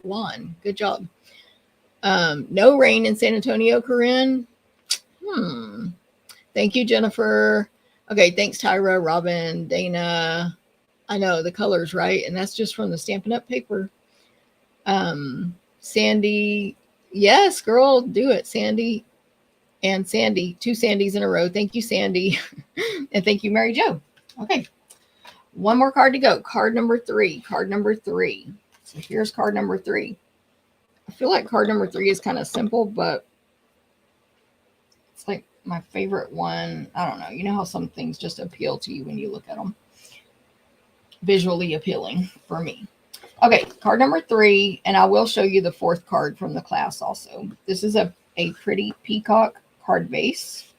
A: lawn. Good job. No rain in San Antonio, Corinne. Thank you, Jennifer. Okay, thanks, Tyra, Robin, Dana. I know the colors, right? And that's just from the Stampin' Up paper. Sandy. Yes, girl, do it, Sandy. And Sandy, 2 Sandys in a row. Thank you, Sandy. And thank you, Mary Jo. Okay, one more card to go. Card number 3. Card number 3. So here's card number 3. I feel like card number 3 is kind of simple, but it's like my favorite one. I don't know. You know how some things just appeal to you when you look at them? Visually appealing for me. Okay, card number 3, and I will show you the 4th card from the class also. This is a pretty peacock card base,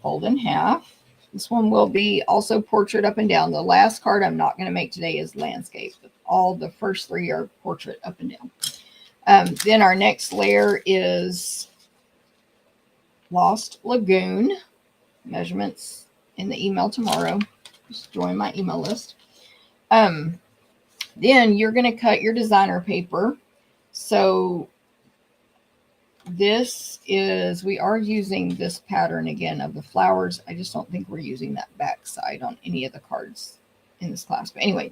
A: fold in half. This one will be also portrait up and down. The last card I'm not going to make today is landscape. All the first 3 are portrait up and down. Then our next layer is Lost Lagoon. Measurements in the email tomorrow. Just join my email list. Then you're going to cut your designer paper. So this is, we are using this pattern again of the flowers. I just don't think we're using that back side on any of the cards in this class. But anyway,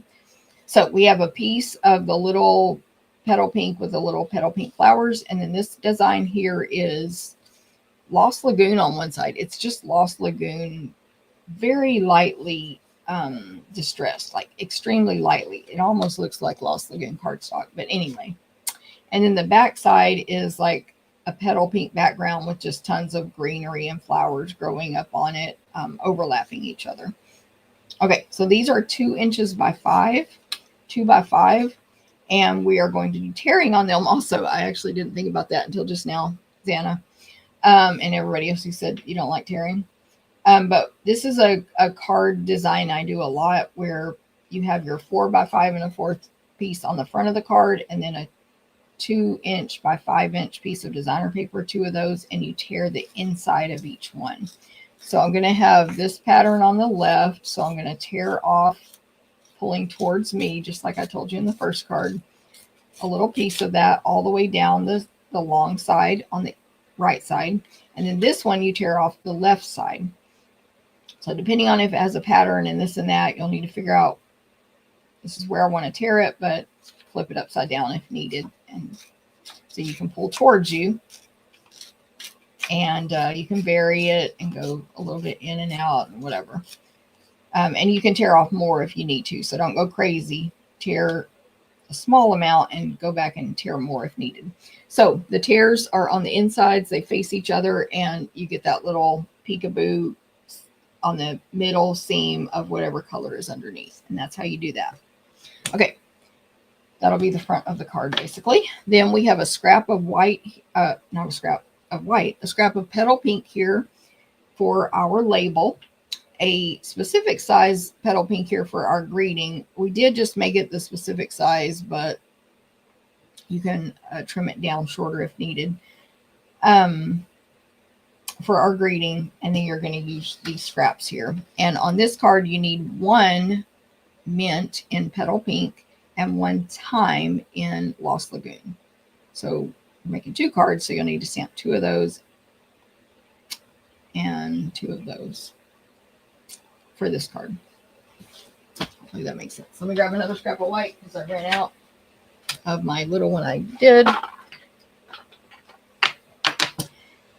A: so we have a piece of the little petal pink with the little petal pink flowers. And then this design here is Lost Lagoon on one side. It's just Lost Lagoon, very lightly distressed, like extremely lightly. It almost looks like Lost Lagoon cardstock, but anyway. And then the back side is like a petal pink background with just tons of greenery and flowers growing up on it, overlapping each other. Okay, so these are 2 inches by 5, 2 by 5, and we are going to do tearing on them also. I actually didn't think about that until just now, Xana, and everybody else who said you don't like tearing. But this is a card design I do a lot where you have your 4 by 5 and a 4th piece on the front of the card, and then a 2 inch by 5 inch piece of designer paper, 2 of those, and you tear the inside of each one. So I'm going to have this pattern on the left. So I'm going to tear off, pulling towards me, just like I told you in the first card, a little piece of that all the way down the long side on the right side. And then this one you tear off the left side. So depending on if it has a pattern and this and that, you'll need to figure out, this is where I want to tear it, but flip it upside down if needed. And so you can pull towards you, and you can vary it and go a little bit in and out and whatever. And you can tear off more if you need to. So don't go crazy. Tear a small amount and go back and tear more if needed. So the tears are on the insides. They face each other, and you get that little peekaboo on the middle seam of whatever color is underneath. And that's how you do that. Okay. That'll be the front of the card, basically. Then we have a scrap of white, not a scrap of white, a scrap of petal pink here for our label. A specific size petal pink here for our greeting. We did just make it the specific size, but you can trim it down shorter if needed for our greeting. And then you're going to use these scraps here. And on this card, you need 1 mint in petal pink and 1 thyme in Lost Lagoon. So we're making 2 cards, so you'll need to stamp 2 of those and 2 of those for this card. Hopefully that makes sense. Let me grab another scrap of white because I ran out of my little one I did.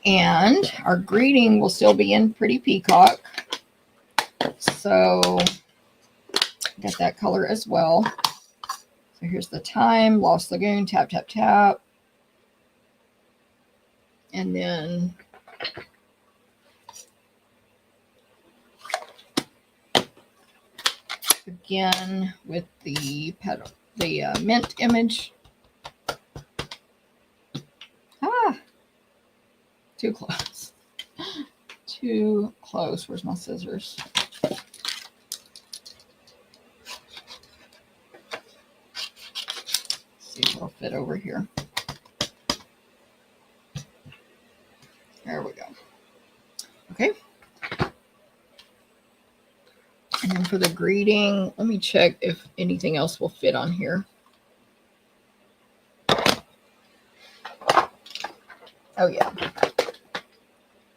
A: And our greeting will still be in Pretty Peacock. So got that color as well. So here's the thyme, Lost Lagoon, tap, tap, tap. And then Again with the petal, the mint image. Ah, too close. Too close. Where's my scissors? See if it'll fit over here. There we go. Okay. And then for the greeting, let me check if anything else will fit on here. Oh, yeah.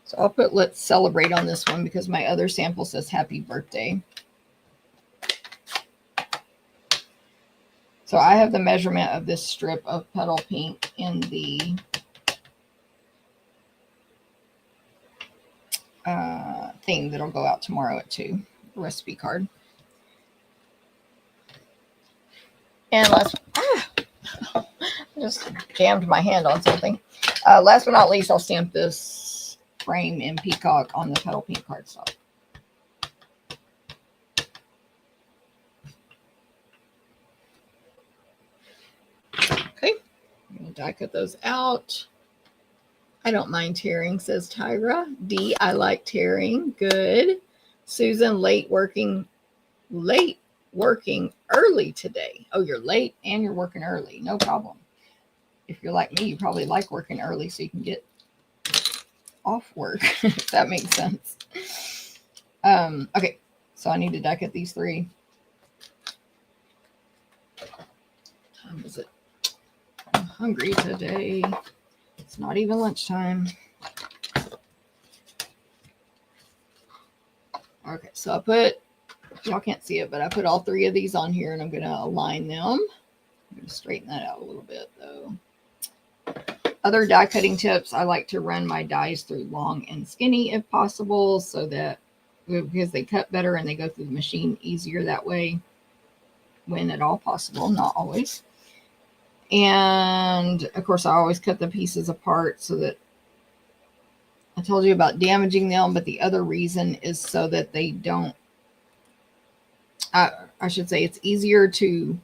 A: So I'll put let's celebrate on this one because my other sample says happy birthday. So I have the measurement of this strip of petal pink in the thing that'll go out tomorrow at 2, the recipe card. And last, I just jammed my hand on something. Last but not least, I'll stamp this frame in peacock on the petal pink cardstock. Okay, I'm going to die cut those out. I don't mind tearing, says Tyra. D, I like tearing. Good. Susan, late working early today. Oh, you're late and you're working early. No problem. If you're like me, you probably like working early so you can get off work, if that makes sense. Okay, so I need to die cut these 3. What time is it? I'm hungry today. It's not even lunchtime. Okay, so I put, y'all can't see it, but I put all 3 of these on here and I'm going to align them. I'm going to straighten that out a little bit though. Other die cutting tips, I like to run my dies through long and skinny if possible, so that because they cut better and they go through the machine easier that way when at all possible, not always. And of course I always cut the pieces apart so that I told you about damaging them, but the other reason is so that they don't, I should say it's easier to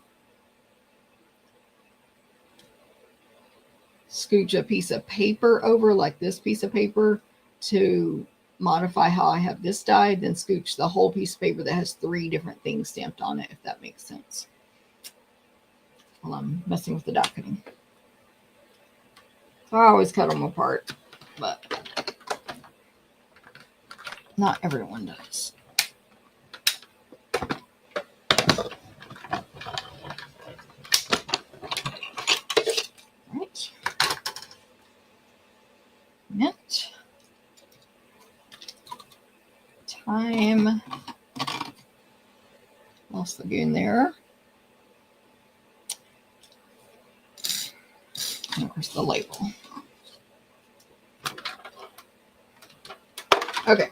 A: scooch a piece of paper over like this piece of paper to modify how I have this die than scooch the whole piece of paper that has 3 different things stamped on it, if that makes sense. While I'm messing with the die cutting. So I always cut them apart, but not everyone does. Right. Mint. Time. Lost the goon there. And of course the label. Okay.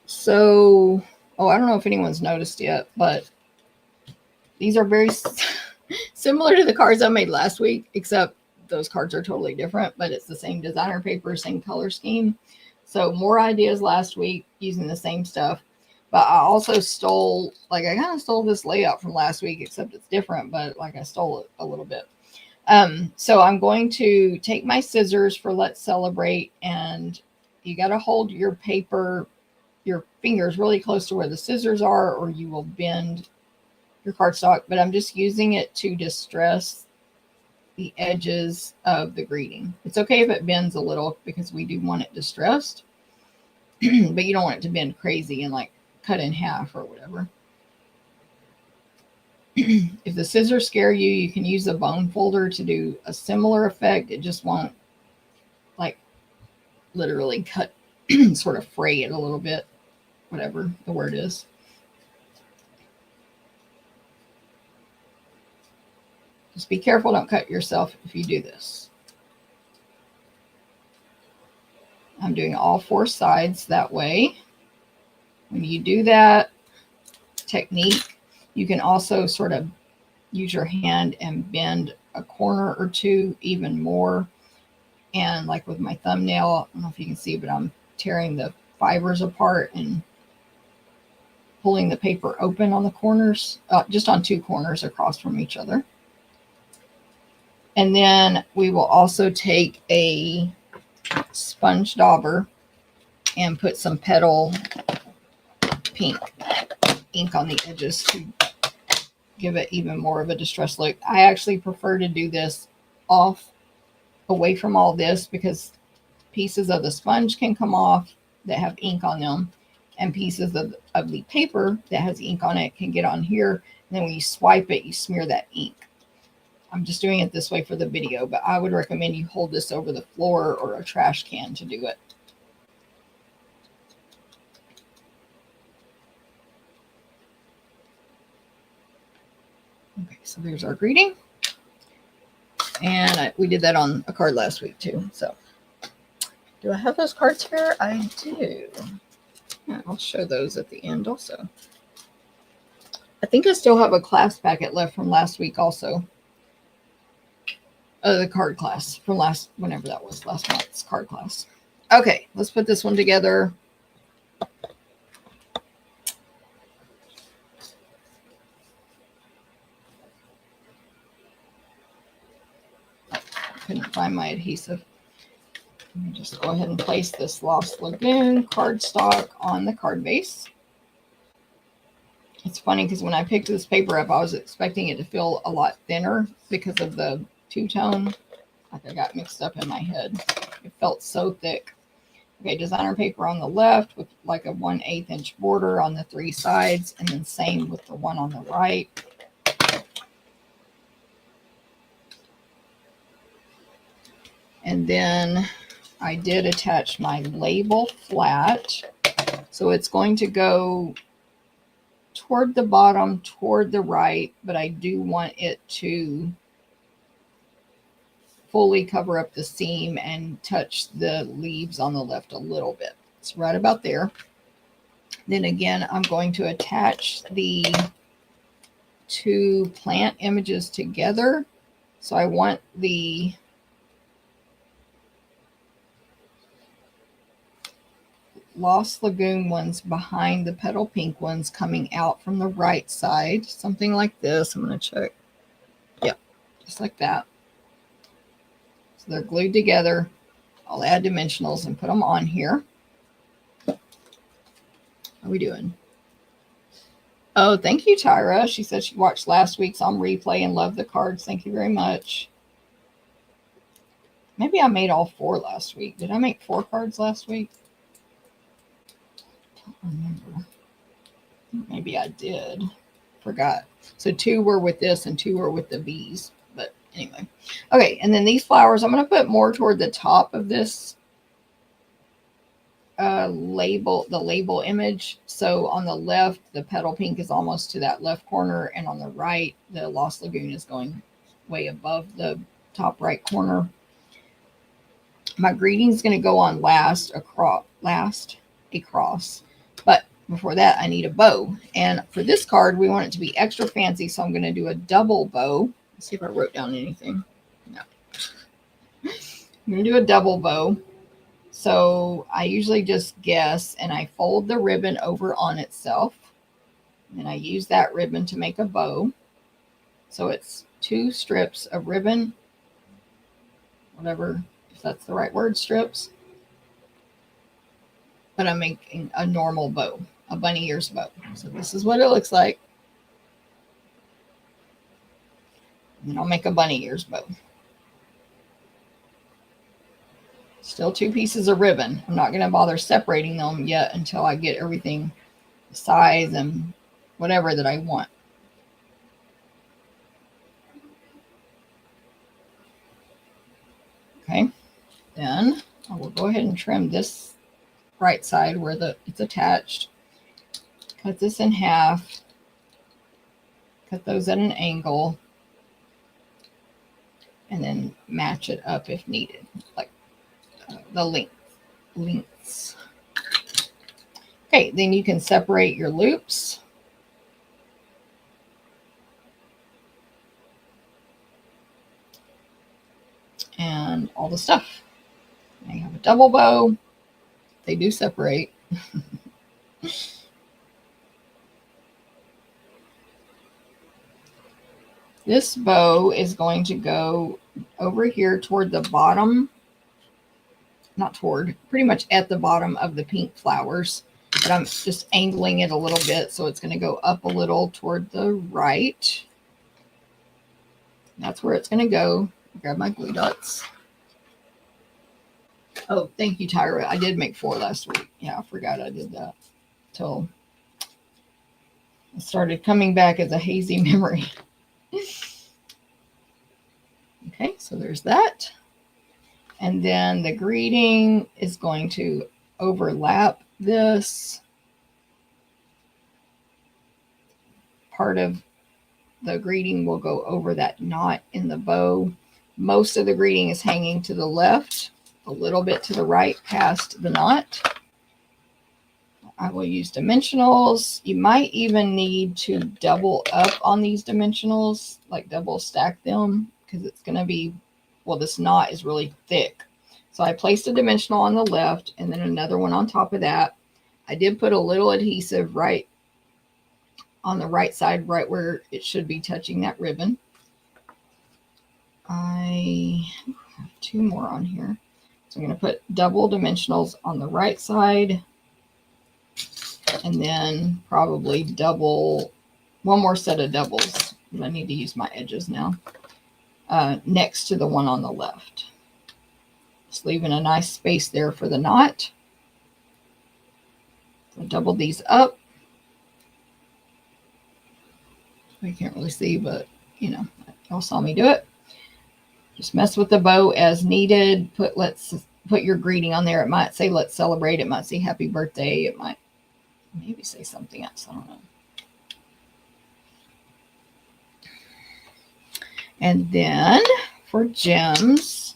A: So, I don't know if anyone's noticed yet, but these are very similar to the cards I made last week, except those cards are totally different, but it's the same designer paper, same color scheme. So more ideas last week using the same stuff. But I also stole, I kind of stole this layout from last week, except it's different, but I stole it a little bit. So I'm going to take my scissors for Let's Celebrate, and you got to hold your paper, your fingers really close to where the scissors are, or you will bend your cardstock. But I'm just using it to distress the edges of the greeting. It's okay if it bends a little because we do want it distressed, but you don't want it to bend crazy and cut in half or whatever. If the scissors scare you, you can use a bone folder to do a similar effect. It just won't literally cut, sort of fray it a little bit, whatever the word is. Just be careful, don't cut yourself if you do this. I'm doing all 4 sides that way. When you do that technique, you can also use your hand and bend a corner or two even more. And like with my thumbnail, I don't know if you can see, but I'm tearing the fibers apart and pulling the paper open on the corners, just on two corners across from each other. And then we will also take a sponge dauber and put some petal pink ink on the edges to give it even more of a distressed look. I actually prefer to do this away from all this, because pieces of the sponge can come off that have ink on them, and pieces of the paper that has ink on it can get on here. And then when you swipe it, you smear that ink. I'm just doing it this way for the video, but I would recommend you hold this over the floor or a trash can to do it. Okay, so there's our greeting. And we did that on a card last week too. So do I have those cards here? I do. Yeah, I'll show those at the end also. I think I still have a class packet left from last week also. The card class from whenever that was, last month's card class. Okay, let's put this one together. Couldn't find my adhesive. Let me just go ahead and place this Lost Lagoon cardstock on the card base. It's funny because when I picked this paper up, I was expecting it to feel a lot thinner because of the two-tone. Like I got mixed up in my head. It felt so thick. Okay, designer paper on the left with like a 1/8 inch border on the three sides, and then same with the one on the right. And then I did attach my label flat. So it's going to go toward the bottom, toward the right, but I do want it to fully cover up the seam and touch the leaves on the left a little bit. It's right about there. Then again, I'm going to attach the two plant images together. So I want the Lost Lagoon ones behind the petal pink ones coming out from the right side. Something like this. I'm going to check. Yep, just like that. So they're glued together. I'll add dimensionals and put them on here. How are we doing? Oh, thank you, Tyra. She said she watched last week's on replay and loved the cards. Thank you very much. Maybe I made all 4 last week. Did I make 4 cards last week? I don't remember. Maybe I did. Forgot. So 2 were with this and 2 were with the bees. But anyway. Okay, and then these flowers, I'm going to put more toward the top of this the label image. So on the left, the petal pink is almost to that left corner, and on the right, the Lost Lagoon is going way above the top right corner. My greeting is going to go on last across, but before that I need a bow, and for this card we want it to be extra fancy, so I'm going to do a double bow. Let's see if I wrote down anything. No. I'm going to do a double bow. So I usually just guess, and I fold the ribbon over on itself, and I use that ribbon to make a bow. So it's 2 strips of ribbon, whatever, if that's the right word, strips. But I'm making a normal bow, a bunny ears bow. So this is what it looks like. And then I'll make a bunny ears bow. Still 2 pieces of ribbon. I'm not going to bother separating them yet until I get everything the size and whatever that I want. Okay, then I will go ahead and trim this right side where it's attached. Cut this in half. Cut those at an angle. And then match it up if needed, like the lengths. Okay, then you can separate your loops. and all the stuff. Now you have a double bow. They do separate. This bow is going to go over here toward the bottom, not toward, pretty much at the bottom of the pink flowers. But I'm just angling it a little bit, so it's going to go up a little toward the right. That's where it's going to go. Grab my glue dots. Oh, thank you, Tyra. I did make 4 last week. Yeah, I forgot I did that till it started coming back as a hazy memory. Okay, so there's that. And then the greeting is going to overlap this. Part of the greeting will go over that knot in the bow. Most of the greeting is hanging to the left, a little bit to the right past the knot. I will use dimensionals. You might even need to double up on these dimensionals, like double stack them, because it's going to be, well, this knot is really thick. So I placed a dimensional on the left and then another one on top of that. I did put a little adhesive right on the right side, right where it should be touching that ribbon. I have 2 more on here. So I'm going to put double dimensionals on the right side and then probably double, 1 more set of doubles. I need to use my edges now. Next to the one on the left. Just leaving a nice space there for the knot. So double these up. You can't really see, but you know, y'all saw me do it. Just mess with the bow as needed. Let's put your greeting on there. It might say let's celebrate. It might say happy birthday. It might maybe say something else. I don't know. And then for gems,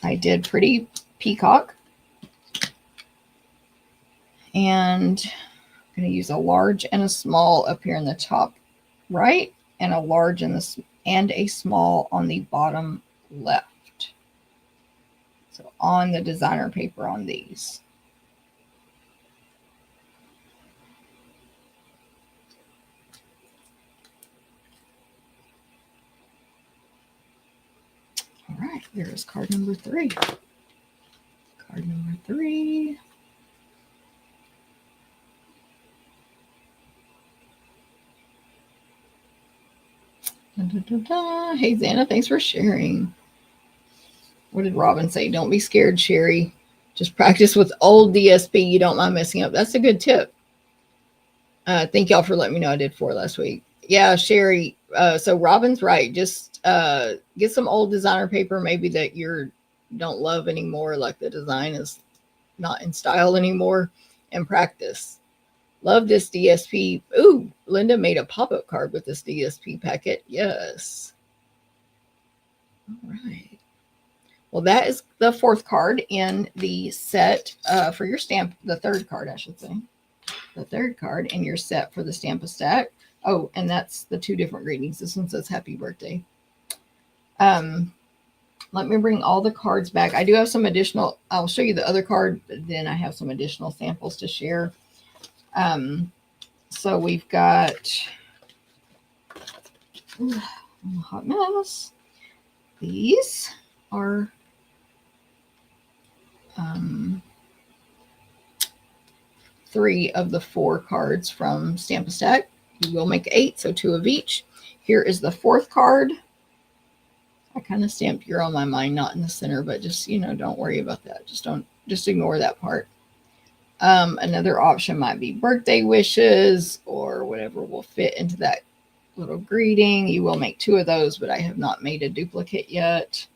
A: I did Pretty Peacock. And I'm going to use a large and a small up here in the top right, and a large and a small on the bottom left. So on the designer paper on these. All right, there's card number 3. Card number 3. Da, da, da, da. Hey, Xana, thanks for sharing. What did Robin say? Don't be scared, Sherry. Just practice with old DSP. You don't mind messing up. That's a good tip. Thank y'all for letting me know I did 4 last week. Yeah, Sherry. So Robin's right. Just get some old designer paper, maybe that you don't love anymore, like the design is not in style anymore, and practice. Love this DSP. Ooh, Linda made a pop-up card with this DSP packet. Yes. All right. Well, that is the 4th card in the set for your stamp. The 3rd card, I should say. The 3rd card in your set for the Stamp a Stack. Oh, and that's the 2 different greetings. This one says happy birthday. Let me bring all the cards back. I do have some additional, I'll show you the other card, but then I have some additional samples to share. So we've got hot mess. These are three of the 4 cards from Stamp a Stack. You will make 8, so 2 of each. Here is the 4th card. I kind of stamped You're on My Mind, not in the center, but just, you know, don't worry about that. Just ignore that part. Another option might be birthday wishes or whatever will fit into that little greeting. You will make 2 of those, but I have not made a duplicate yet.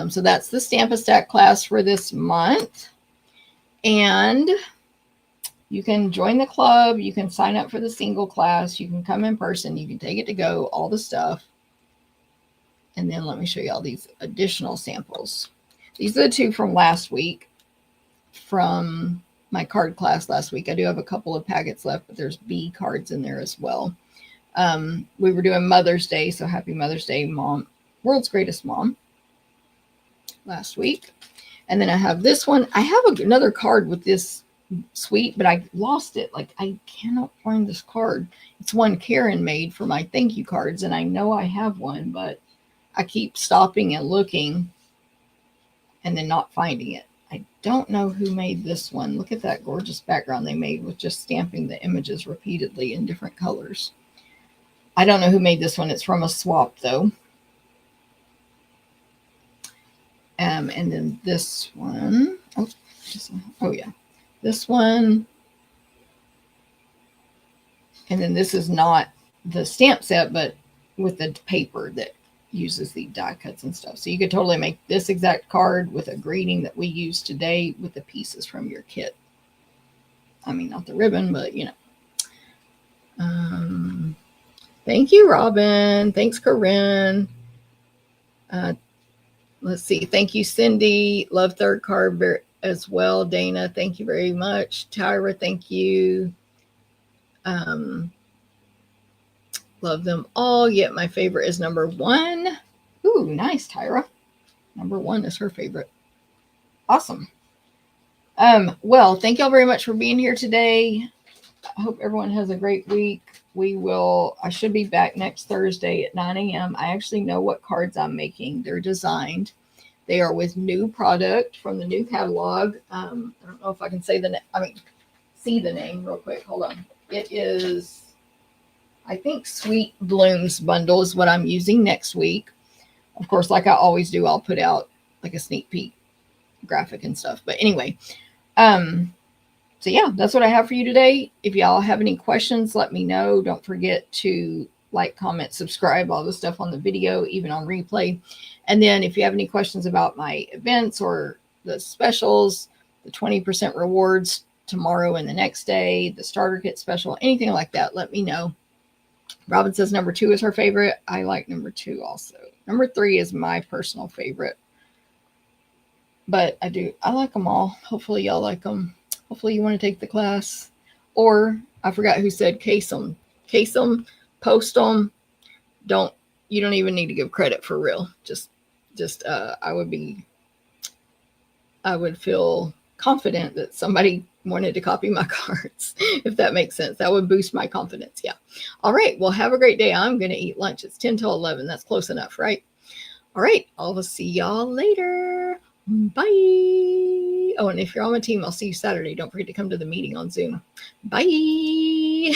A: So that's the Stamp a Stack class for this month. And you can join the club. You can sign up for the single class. You can come in person. You can take it to go, all the stuff. And then let me show you all these additional samples. These are the 2 from last week from my card class last week. I do have a couple of packets left, but there's B cards in there as well. We were doing Mother's Day, so happy Mother's Day, Mom, world's greatest mom, last week. And then I have this one. I have another card with this suite, but I lost it. Like, I cannot find this card. It's one Karen made for my thank you cards, and I know I have one, but I keep stopping and looking and then not finding it. I don't know who made this one. Look at that gorgeous background they made with just stamping the images repeatedly in different colors. I don't know who made this one. It's from a swap, though. And then this one. Oh yeah. This one. And then this is not the stamp set, but with the paper that uses the die cuts and stuff. So you could totally make this exact card with a greeting that we use today with the pieces from your kit. I mean, not the ribbon, but you know. Thank you, Robin. Thanks, Corinne. Let's see. Thank you, Cindy. Love third card as well. Dana, thank you very much. Tyra, thank you. Love them all, yet my favorite is number 1. Ooh, nice, Tyra. Number 1 is her favorite. Awesome. Well, thank y'all very much for being here today. I hope everyone has a great week. I should be back next Thursday at 9 a.m. I actually know what cards I'm making. They're designed. They are with new product from the new catalog. I don't know if I can say see the name real quick. Hold on. It is, I think, Sweet Blooms bundle is what I'm using next week. Of course, like I always do, I'll put out like a sneak peek graphic and stuff. But anyway, so yeah, that's what I have for you today. If y'all have any questions, let me know. Don't forget to like, comment, subscribe, all the stuff on the video, even on replay. And then if you have any questions about my events or the specials, the 20% rewards tomorrow and the next day, the starter kit special, anything like that, let me know. Robin says number 2 is her favorite. I like number 2 also. Number 3 is my personal favorite. But I like them all. Hopefully y'all like them. Hopefully you want to take the class. Or I forgot who said case them. Case them, post them. You don't even need to give credit for real. I would feel confident that somebody wanted to copy my cards, if that makes sense. That would boost my confidence. Yeah. All right. Well, have a great day. I'm going to eat lunch. It's 10 till 11. That's close enough, right? All right. I'll see y'all later. Bye. Oh, and if you're on my team, I'll see you Saturday. Don't forget to come to the meeting on Zoom. Bye.